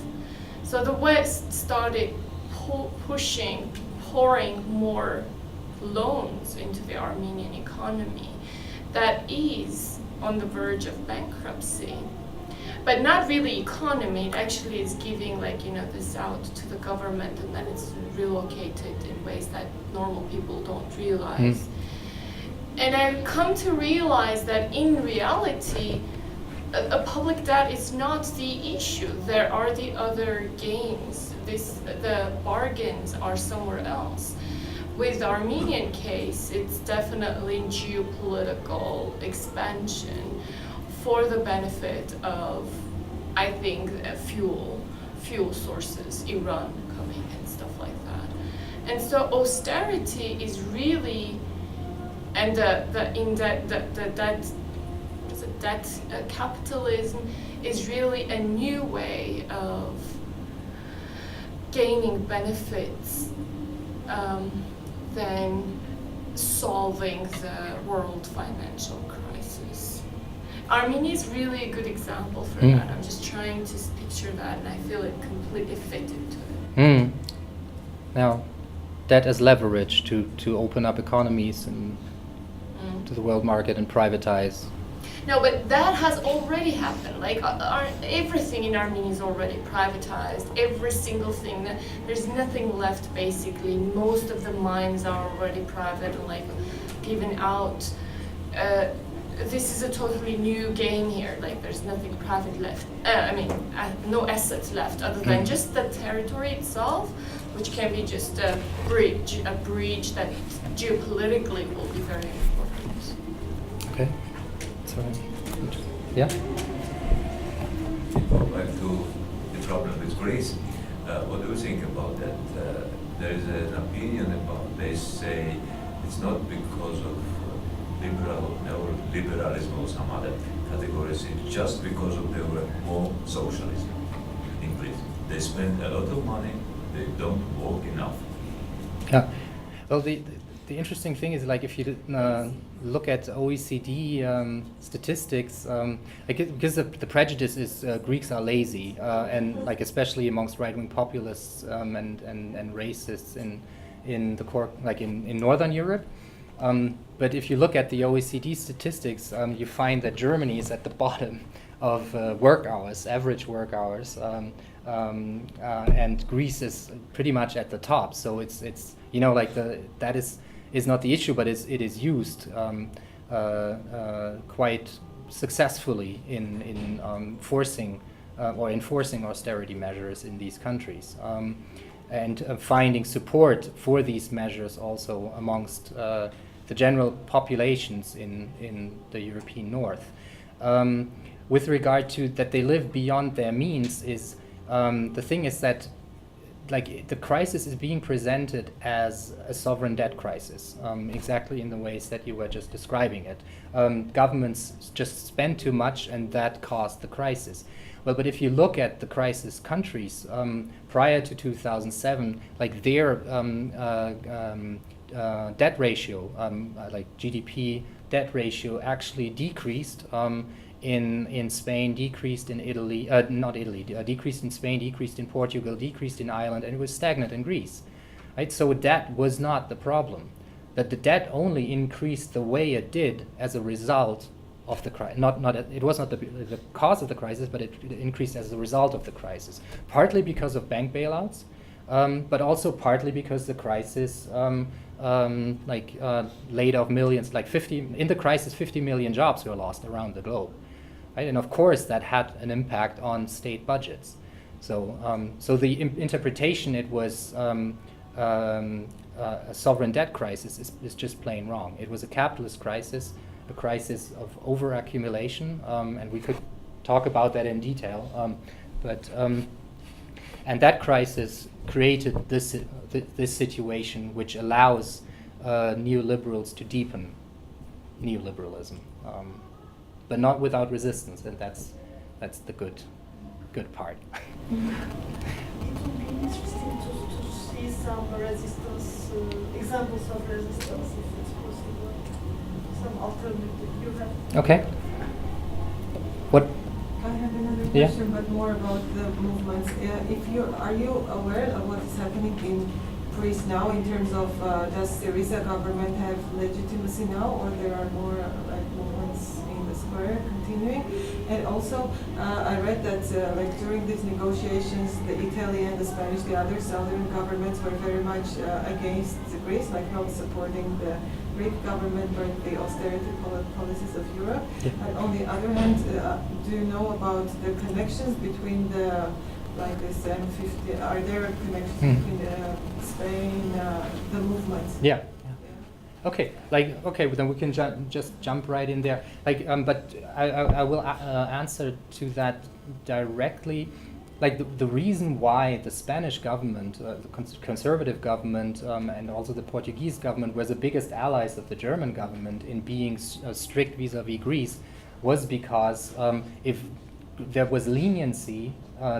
So the West started pouring more loans into the Armenian economy that is on the verge of bankruptcy. But not really economy, it actually is giving this out to the government, and then it's relocated in ways that normal people don't realize. And I've come to realize that in reality, a public debt is not the issue. There are the other gains. The bargains are somewhere else. With the Armenian case, it's definitely geopolitical expansion for the benefit of, I think, fuel sources, Iran coming and stuff like that. And so austerity is really, and capitalism is really a new way of gaining benefits than solving the world financial crisis. Armenia is really a good example for that. I'm just trying to picture that, and I feel it completely fit into it. Now, that as leverage to open up economies and to the world market and privatize. No, but that has already happened. Like everything in Armenia is already privatized. Every single thing. There's nothing left basically. Most of the mines are already private and given out. This is a totally new game here. There's nothing private left. No assets left other than just the territory itself, which can be just a bridge that geopolitically will be very important. Okay. Yeah? Back to the problem with Greece. What do you think about that? There is an opinion about, they say it's not because of neoliberalism or some other categories, it's just because of there were more socialism in Greece. They spend a lot of money, they don't work enough. Yeah. Well, the interesting thing is, if you look at OECD statistics, because the prejudice is Greeks are lazy, and especially amongst right-wing populists and racists in the core, in Northern Europe. But if you look at the OECD statistics, you find that Germany is at the bottom of work hours, average work hours, and Greece is pretty much at the top. So it's that is not the issue, but it is used quite successfully in forcing or enforcing austerity measures in these countries, and finding support for these measures also amongst the general populations in the European North. With regard to that they live beyond their means, is the thing is that the crisis is being presented as a sovereign debt crisis, exactly in the ways that you were just describing it. Governments just spend too much, and that caused the crisis. Well, but if you look at the crisis countries prior to 2007, their debt ratio, GDP debt ratio, actually decreased. In Spain, decreased in Italy, decreased in Spain, decreased in Portugal, decreased in Ireland, and it was stagnant in Greece. Right? So debt was not the problem. That the debt only increased the way it did as a result of the crisis. It was not the cause of the crisis, but it increased as a result of the crisis. Partly because of bank bailouts, but also partly because the crisis laid off millions, 50 million jobs were lost around the globe. Right? And of course that had an impact on state budgets. So the interpretation, it was a sovereign debt crisis is just plain wrong. It was a capitalist crisis, a crisis of overaccumulation, and we could talk about that in detail. And that crisis created this situation, which allows neoliberals to deepen neoliberalism, but not without resistance, and that's the good part. It would be interesting to see some resistance, examples of resistance, if it's possible. Some alternative you have. Okay. What? I have another Yeah. question, but more about the movements. Are you aware of what is happening in Greece now in terms of does Syriza government have legitimacy now, or there are more like movements in the square continuing? And also, I read that like during these negotiations, the Italian, the Spanish, the other southern governments were very much against Greece, like not supporting the Greek government but the austerity policies of Europe. Yeah. And on the other hand, do you know about the connections between the, like this M50, are there connections between Spain, the movements? Yeah. Okay, well, then we can just jump right in there. But I will answer to that directly. The reason why the Spanish government, the conservative government, and also the Portuguese government were the biggest allies of the German government in being strict vis-a-vis Greece was because if there was leniency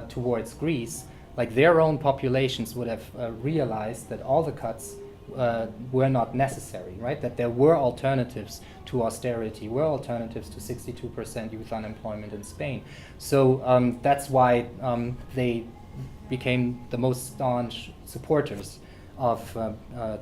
towards Greece, their own populations would have realized that all the cuts were not necessary, right? That there were alternatives to austerity, were alternatives to 62% youth unemployment in Spain. So that's why they became the most staunch supporters of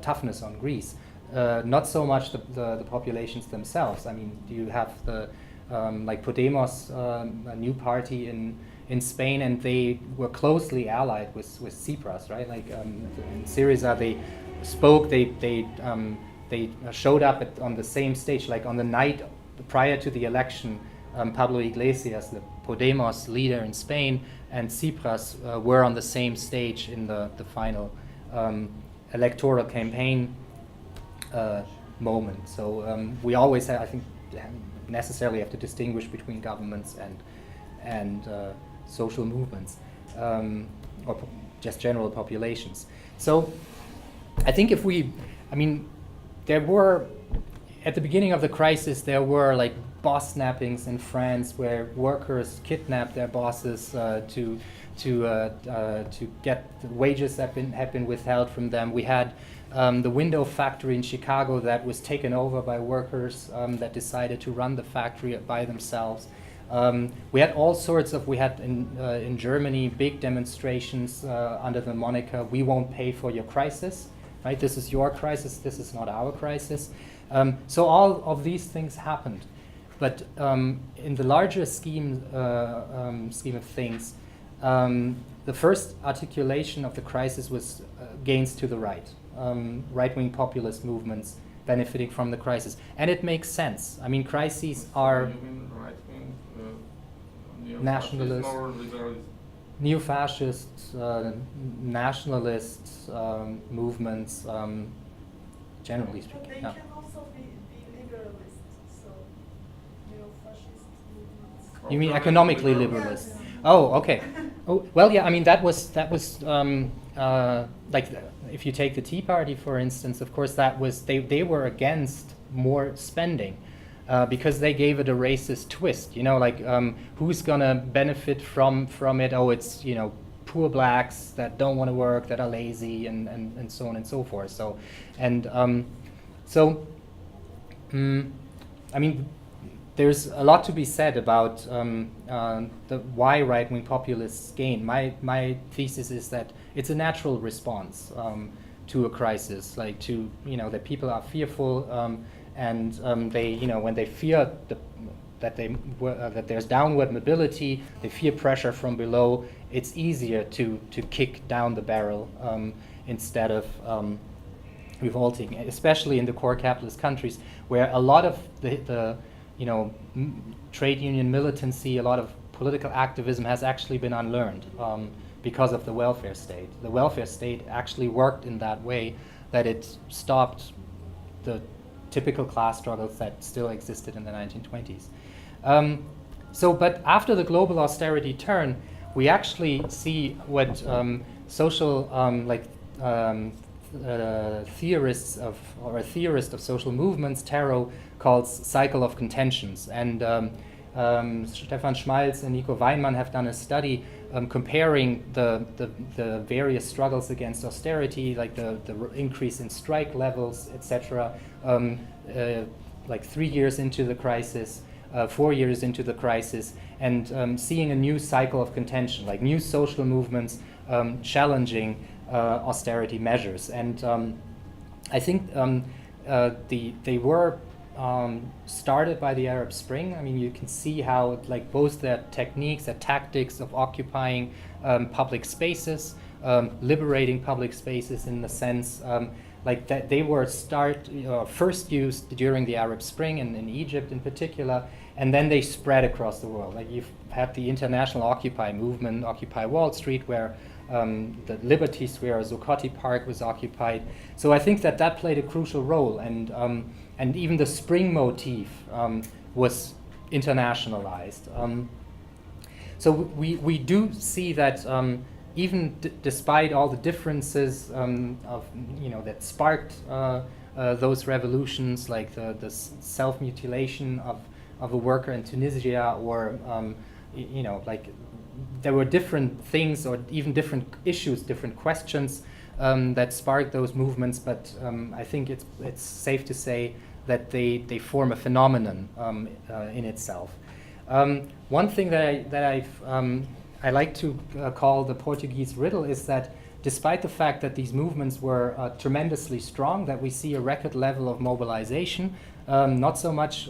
toughness on Greece. Not so much the populations themselves. I mean, you have the Podemos, a new party in Spain, and they were closely allied with Tsipras, right? In Syriza, they spoke. They showed up on the same stage, on the night prior to the election. Pablo Iglesias, the Podemos leader in Spain, and Tsipras were on the same stage in the final electoral campaign moment. So we always, I think, necessarily have to distinguish between governments and social movements, or just general populations. So I think there were, at the beginning of the crisis, there were boss snappings in France where workers kidnapped their bosses to get the wages that had been withheld from them. We had the window factory in Chicago that was taken over by workers that decided to run the factory by themselves. We had all sorts of, in Germany, big demonstrations under the moniker, "We won't pay for your crisis," right? This is your crisis, this is not our crisis. So all of these things happened. But in the larger scheme of things, the first articulation of the crisis was gains to the right, right-wing populist movements benefiting from the crisis. And it makes sense. I mean, crises are... You mean right-wing, nationalist, or liberalist? Neo-fascist, nationalist movements, generally But speaking. they Yeah. can also be liberalist, so neo-fascist movements. You mean economically liberalist? Yes. Oh, okay. Oh, well, yeah. I mean, that was if you take the Tea Party, for instance. Of course, that was they were against more spending because they gave it a racist twist. Who's gonna benefit from it? Oh, it's poor blacks that don't want to work, that are lazy, and so on and so forth. So, I mean, there's a lot to be said about why right-wing populists gain. My thesis is that it's a natural response to a crisis, that people are fearful, and they, when they fear that there's downward mobility, they fear pressure from below. It's easier to kick down the barrel instead of revolting, especially in the core capitalist countries, where a lot of the trade union militancy, a lot of political activism has actually been unlearned. because of the welfare state. The welfare state actually worked in that way that it stopped the typical class struggles that still existed in the 1920s. But after the global austerity turn, we actually see what social theorists of, or a theorist of social movements, Tarot, calls cycle of contentions. And Stefan Schmalz and Nico Weinmann have done a study comparing the various struggles against austerity, like the increase in strike levels, etc., like 3 years into the crisis, 4 years into the crisis, and seeing a new cycle of contention, like new social movements challenging austerity measures. And I think they were started by the Arab Spring. I mean, you can see how, like, both their techniques, their tactics of occupying public spaces, liberating public spaces in the sense like that they were first used during the Arab Spring and in Egypt in particular, and then they spread across the world. Like, you've had the international Occupy movement, Occupy Wall Street, where the Liberty Square, Zuccotti Park was occupied. So I think that played a crucial role, and even the spring motif was internationalized. So we do see that even despite all the differences that sparked those revolutions, like the self-mutilation of a worker in Tunisia, or like there were different things or even different issues, different questions that sparked those movements. But I think it's safe to say that they form a phenomenon in itself. One thing that I like to call the Portuguese riddle is that despite the fact that these movements were tremendously strong, that we see a record level of mobilization, not so much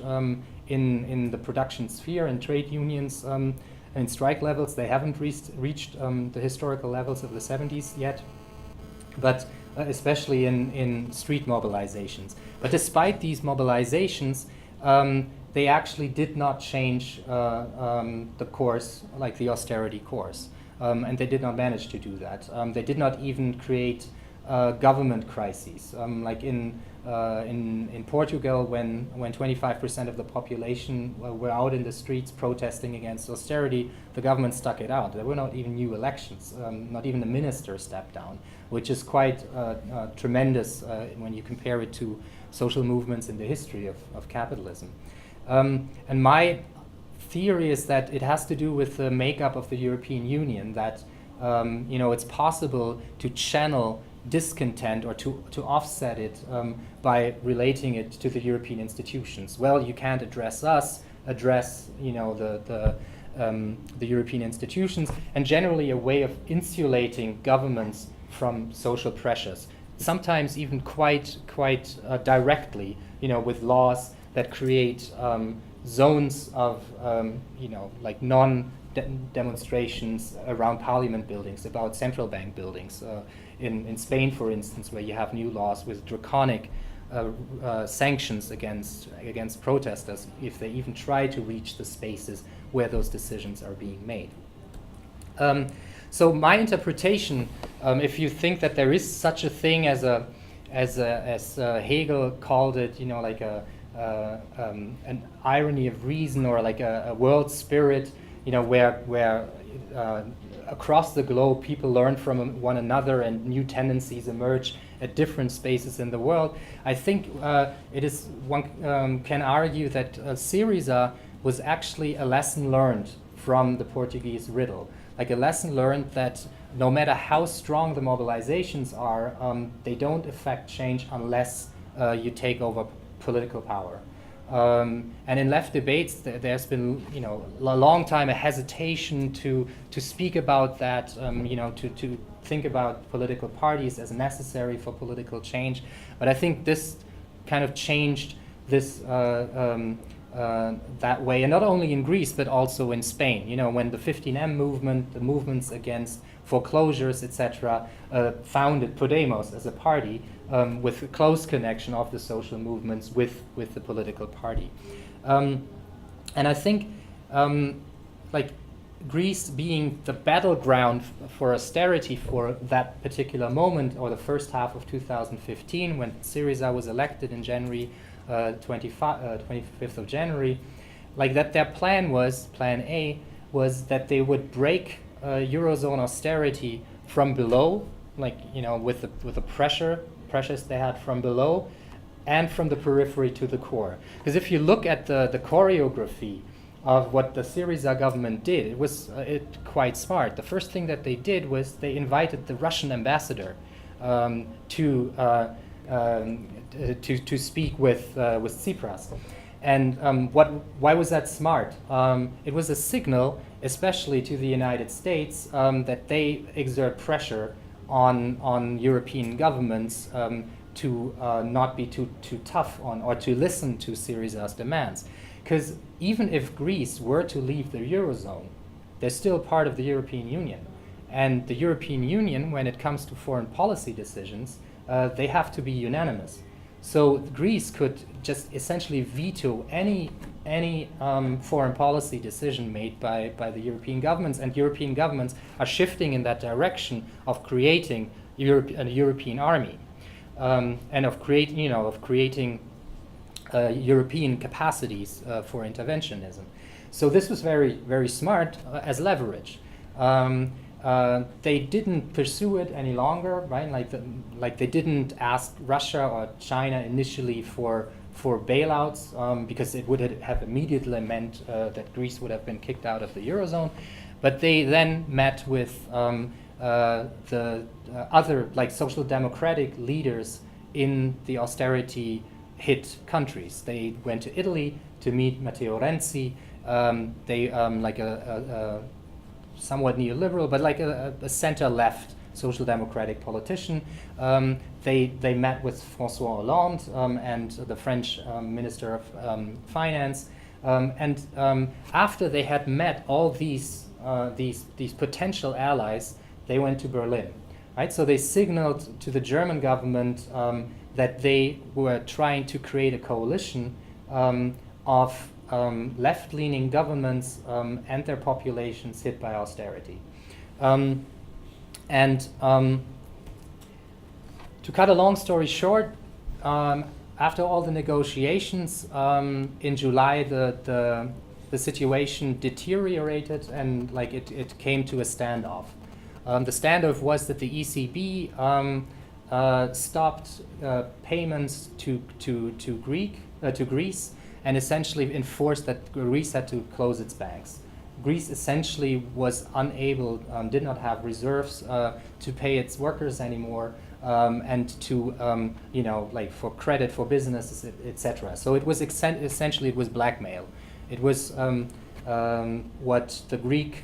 in the production sphere and trade unions and strike levels. They haven't reached the historical levels of the 70s yet, but especially in street mobilizations. But despite these mobilizations, they actually did not change the course, like the austerity course, and they did not manage to do that. They did not even create government crises, like in Portugal, when 25% of the population were out in the streets protesting against austerity. The government stuck it out. There were not even new elections. Not even the minister stepped down, which is quite tremendous when you compare it to social movements in the history of capitalism. And my theory is that it has to do with the makeup of the European Union, that it's possible to channel discontent or to offset it by relating it to the European institutions. Well, you can't address us, address the European institutions, and generally a way of insulating governments from social pressures, sometimes even quite directly, with laws that create zones of like non-demonstrations around parliament buildings, about central bank buildings. In Spain, for instance, where you have new laws with draconic sanctions against protesters if they even try to reach the spaces where those decisions are being made. So my interpretation, if you think that there is such a thing as Hegel called it, like an irony of reason, or like a world spirit, where across the globe people learn from one another and new tendencies emerge at different spaces in the world. I think one can argue that Syriza was actually a lesson learned from the Portuguese riddle, like a lesson learned that no matter how strong the mobilizations are, they don't affect change unless you take over political power. And in left debates, there's been, a long time a hesitation to speak about that, to think about political parties as necessary for political change. But I think this kind of changed this that way, and not only in Greece but also in Spain. When the 15M movement, the movements against foreclosures, etc., founded Podemos as a party, with a close connection of the social movements with the political party. And I think, Greece being the battleground for austerity for that particular moment, or the first half of 2015, when Syriza was elected in January, 25th of January, like that their plan A, was that they would break Eurozone austerity from below, like, you know, with the pressures they had from below, and from the periphery to the core. Because if you look at the choreography of what the Syriza government did, it was quite smart. The first thing that they did was they invited the Russian ambassador to speak with Tsipras. And why was that smart? It was a signal, especially to the United States, that they exert pressure on European governments to not be too tough on, or to listen to Syriza's demands. Because even if Greece were to leave the Eurozone, they're still part of the European Union. And the European Union, when it comes to foreign policy decisions, they have to be unanimous. So Greece could just essentially veto any foreign policy decision made by the European governments, and European governments are shifting in that direction of creating a European army, and of creating European capacities for interventionism. So this was very, very smart as leverage. They didn't pursue it any longer, right? Like they didn't ask Russia or China initially for bailouts, because it would have immediately meant that Greece would have been kicked out of the Eurozone. But they then met with the other, like, social democratic leaders in the austerity hit countries. They went to Italy to meet Matteo Renzi. They like a somewhat neoliberal, but like a center-left social democratic politician. They met with François Hollande and the French Minister of Finance. And after they had met all these potential allies, they went to Berlin. Right? So they signaled to the German government that they were trying to create a coalition of left-leaning governments and their populations hit by austerity. To cut a long story short, after all the negotiations, in July the situation deteriorated, and like it came to a standoff. The standoff was that the ECB stopped payments to Greece, and essentially enforced that Greece had to close its banks. Greece essentially was unable, did not have reserves to pay its workers anymore, and to, like for credit for businesses, etc. So it was essentially it was blackmail. It was what the Greek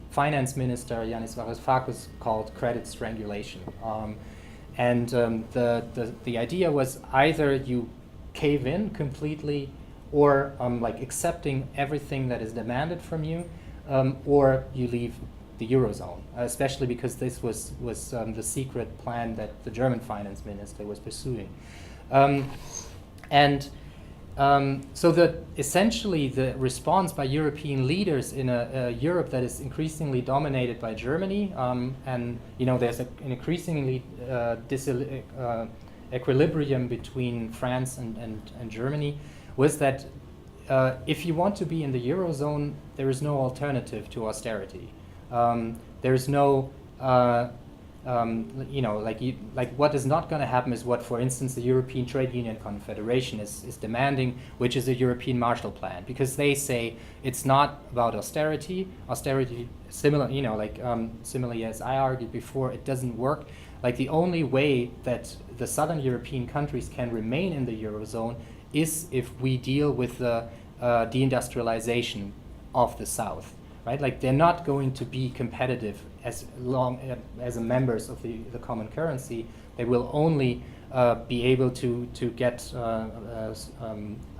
finance minister Yanis Varoufakis called credit strangulation. And the idea was either you cave in completely, or like accepting everything that is demanded from you, or you leave the Eurozone, especially because this was the secret plan that the German finance minister was pursuing. So essentially the response by European leaders in a Europe that is increasingly dominated by Germany, and there's an increasingly equilibrium between France and Germany, was that if you want to be in the Eurozone, there is no alternative to austerity. There is no, what is not going to happen is what, for instance, the European Trade Union Confederation is demanding, which is a European Marshall Plan, because they say it's not about austerity. Austerity, similarly as I argued before, it doesn't work. Like the only way that the southern European countries can remain in the Eurozone is if we deal with the deindustrialization of the South, right? Like they're not going to be competitive as long as members of the common currency. They will only be able to get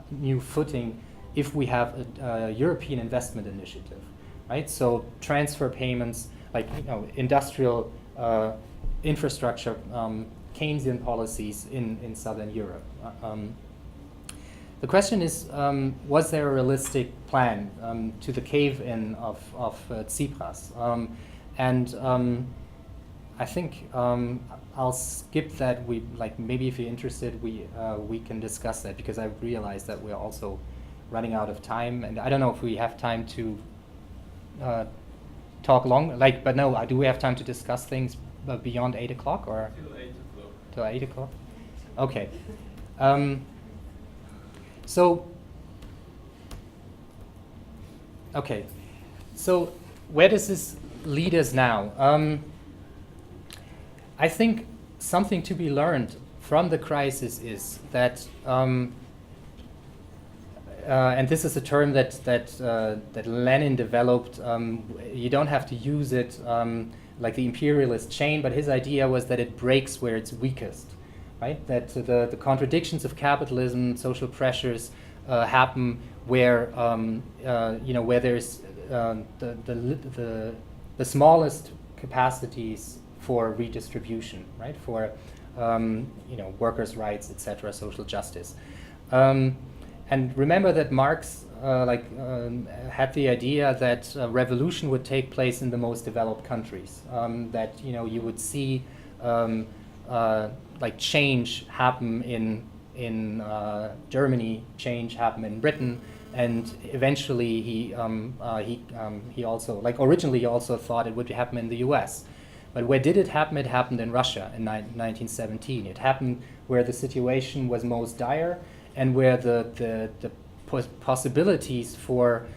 new footing if we have a European investment initiative, right? So transfer payments, like industrial infrastructure, Keynesian policies in Southern Europe. the question is, was there a realistic plan to the cave-in of Tsipras? I think I'll skip that. Maybe if you're interested, we can discuss that, because I realized that we're also running out of time, and I don't know if we have time to talk long. But no, do we have time to discuss things beyond 8 o'clock or? Till 8 o'clock. Till 8 o'clock. Okay. So where does this lead us now? I think something to be learned from the crisis is that, and this is a term that Lenin developed. You don't have to use it like the imperialist chain, but his idea was that it breaks where it's weakest, right? That the contradictions of capitalism, social pressures happen where where there's the smallest capacities for redistribution, right? For workers' rights, etc., social justice. And remember that Marx had the idea that revolution would take place in the most developed countries. That you would see change happen in Germany, change happen in Britain, and eventually he also, originally he also thought it would happen in the U.S. But where did it happen? It happened in Russia in 1917. It happened where the situation was most dire and where the possibilities for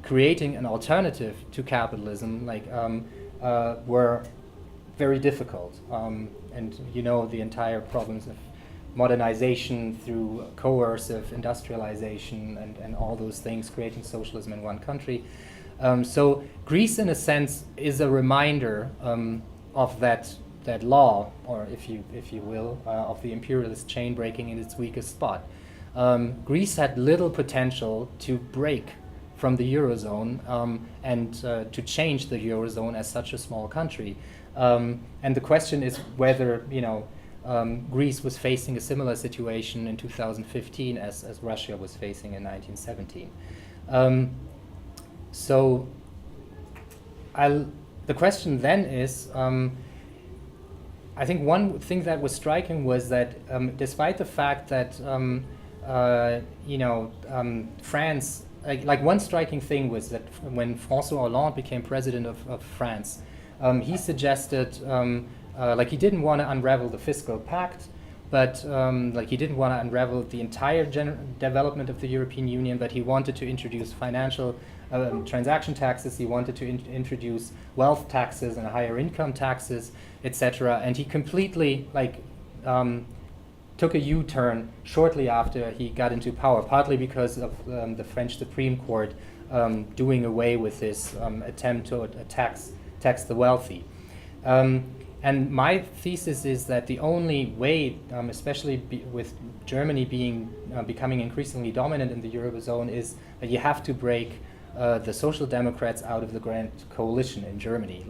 creating an alternative to capitalism were very difficult. And the entire problems of modernization through coercive industrialization and all those things, creating socialism in one country. So Greece, in a sense, is a reminder of that law, or if you will, of the imperialist chain breaking in its weakest spot. Greece had little potential to break from the Eurozone and to change the Eurozone as such a small country. And the question is whether Greece was facing a similar situation in 2015 as Russia was facing in 1917. So the question then is, I think one thing that was striking was that despite the fact that France, one striking thing was that when François Hollande became president of France, he suggested, he didn't want to unravel the fiscal pact, but he didn't want to unravel the entire development of the European Union, but he wanted to introduce financial transaction taxes. He wanted to introduce wealth taxes and higher income taxes, etc. And he completely took a U-turn shortly after he got into power, partly because of the French Supreme Court doing away with this attempt to tax the wealthy. And my thesis is that the only way, especially with Germany becoming increasingly dominant in the Eurozone, is that you have to break the Social Democrats out of the Grand Coalition in Germany.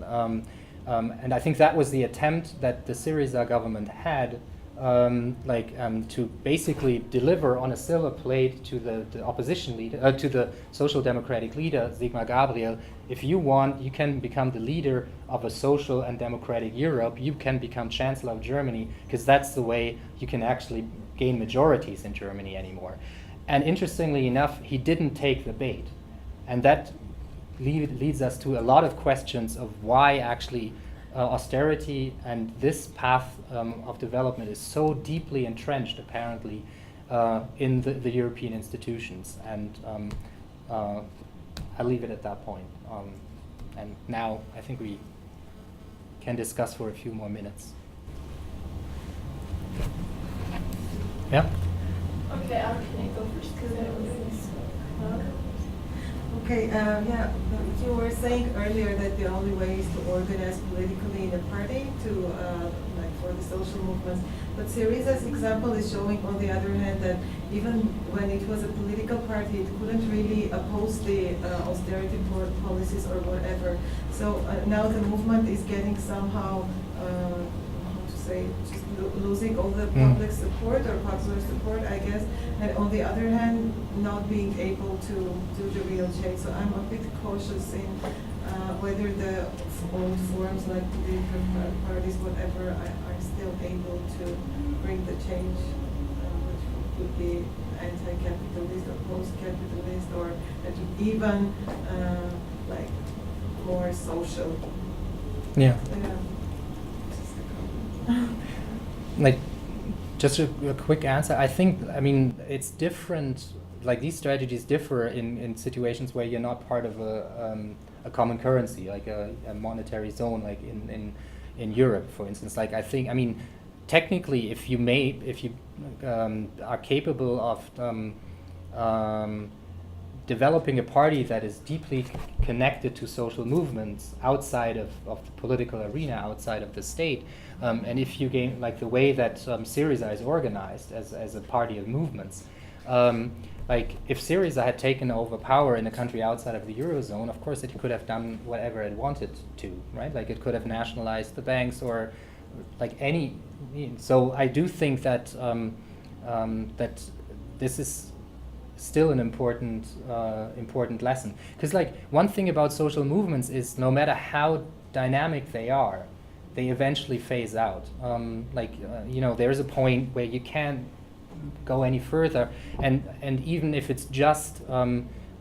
And I think that was the attempt that the Syriza government had to basically deliver on a silver plate to the opposition leader, to the Social Democratic leader, Sigmar Gabriel. If you want, you can become the leader of a social and democratic Europe. You can become Chancellor of Germany, because that's the way you can actually gain majorities in Germany anymore. And interestingly enough, he didn't take the bait. And that leads us to a lot of questions of why actually austerity and this path of development is so deeply entrenched, apparently, in the European institutions. And I'll leave it at that point. And now I think we can discuss for a few more minutes. Yeah? Okay, can I go first? Because I was Okay, you were saying earlier that the only way is to organize politically in a party to, for the social movements. But Syriza's example is showing, on the other hand, that even when it was a political party, it couldn't really oppose the austerity policies or whatever. So now the movement is getting somehow, say, just losing all the public support or popular support, I guess, and on the other hand, not being able to do the real change. So I'm a bit cautious in whether the old forms like the different parties, whatever, are still able to bring the change, which would be anti-capitalist or post-capitalist, or even like more social. Yeah. Yeah. Like, just a quick answer. I think, I mean, it's different. Like, these strategies differ in situations where you're not part of a common currency, like a monetary zone, like in Europe, for instance. Like, I think, I mean, technically, if you are capable of developing a party that is deeply connected to social movements outside of the political arena, outside of the state, and if you gain, like the way that Syriza is organized as a party of movements, like if Syriza had taken over power in a country outside of the Eurozone, of course it could have done whatever it wanted to, right? Like it could have nationalized the banks or like any. So I do think that that this is still an important lesson, because like one thing about social movements is no matter how dynamic they are, they eventually phase out. You know, there's a point where you can't go any further, and even if it's just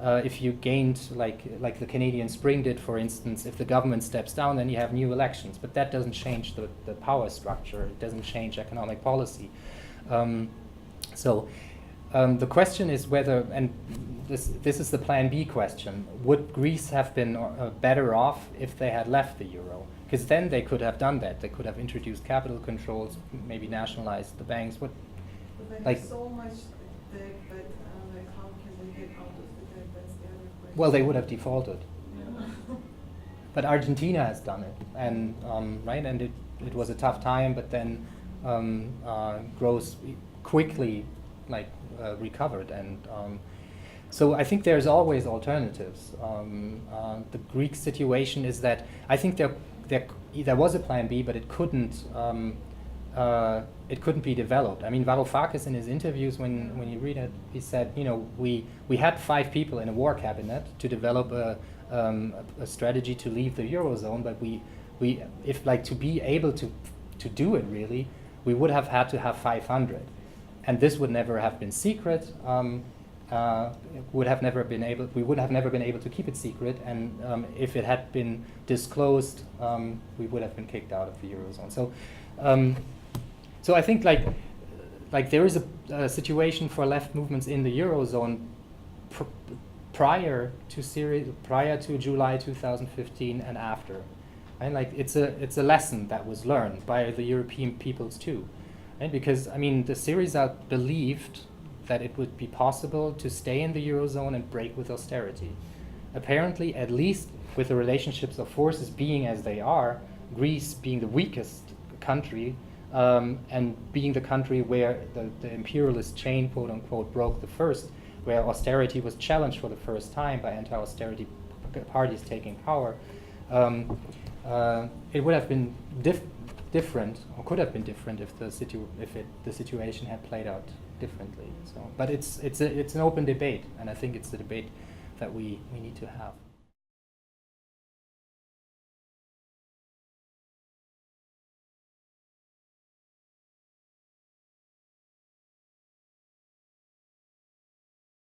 if you gained like the Canadian Spring did, for instance, if the government steps down, then you have new elections, but that doesn't change the power structure. It doesn't change economic policy. The question is whether, and this is the Plan B question, would Greece have been better off if they had left the euro? Because then they could have done that. They could have introduced capital controls, maybe nationalized the banks. What, But they like, have so much debt, but like how can they get out of the debt? That's the other question. well, they would have defaulted. Yeah. But Argentina has done it, and right, and it was a tough time, but then grows quickly, like recovered, and so I think there's always alternatives. The Greek situation is that I think there was a Plan B, but it couldn't be developed. I mean, Varoufakis in his interviews, when you read it, he said, you know, we had 5 people in a war cabinet to develop a strategy to leave the Eurozone, but we if like to be able to do it really, we would have had to have 500, and this would never have been secret. We would have never been able to keep it secret, and if it had been disclosed, we would have been kicked out of the Eurozone. So I think like there is a situation for left movements in the Eurozone prior to July 2015 and after, and like it's a lesson that was learned by the European peoples too, right? Because I mean the Syriza believed that it would be possible to stay in the Eurozone and break with austerity. Apparently, at least with the relationships of forces being as they are, Greece being the weakest country, and being the country where the imperialist chain, quote unquote, broke the first, where austerity was challenged for the first time by anti-austerity parties taking power, it would have been different, or could have been different, if the situation had played out differently. So, but it's an open debate, and I think it's the debate that we need to have.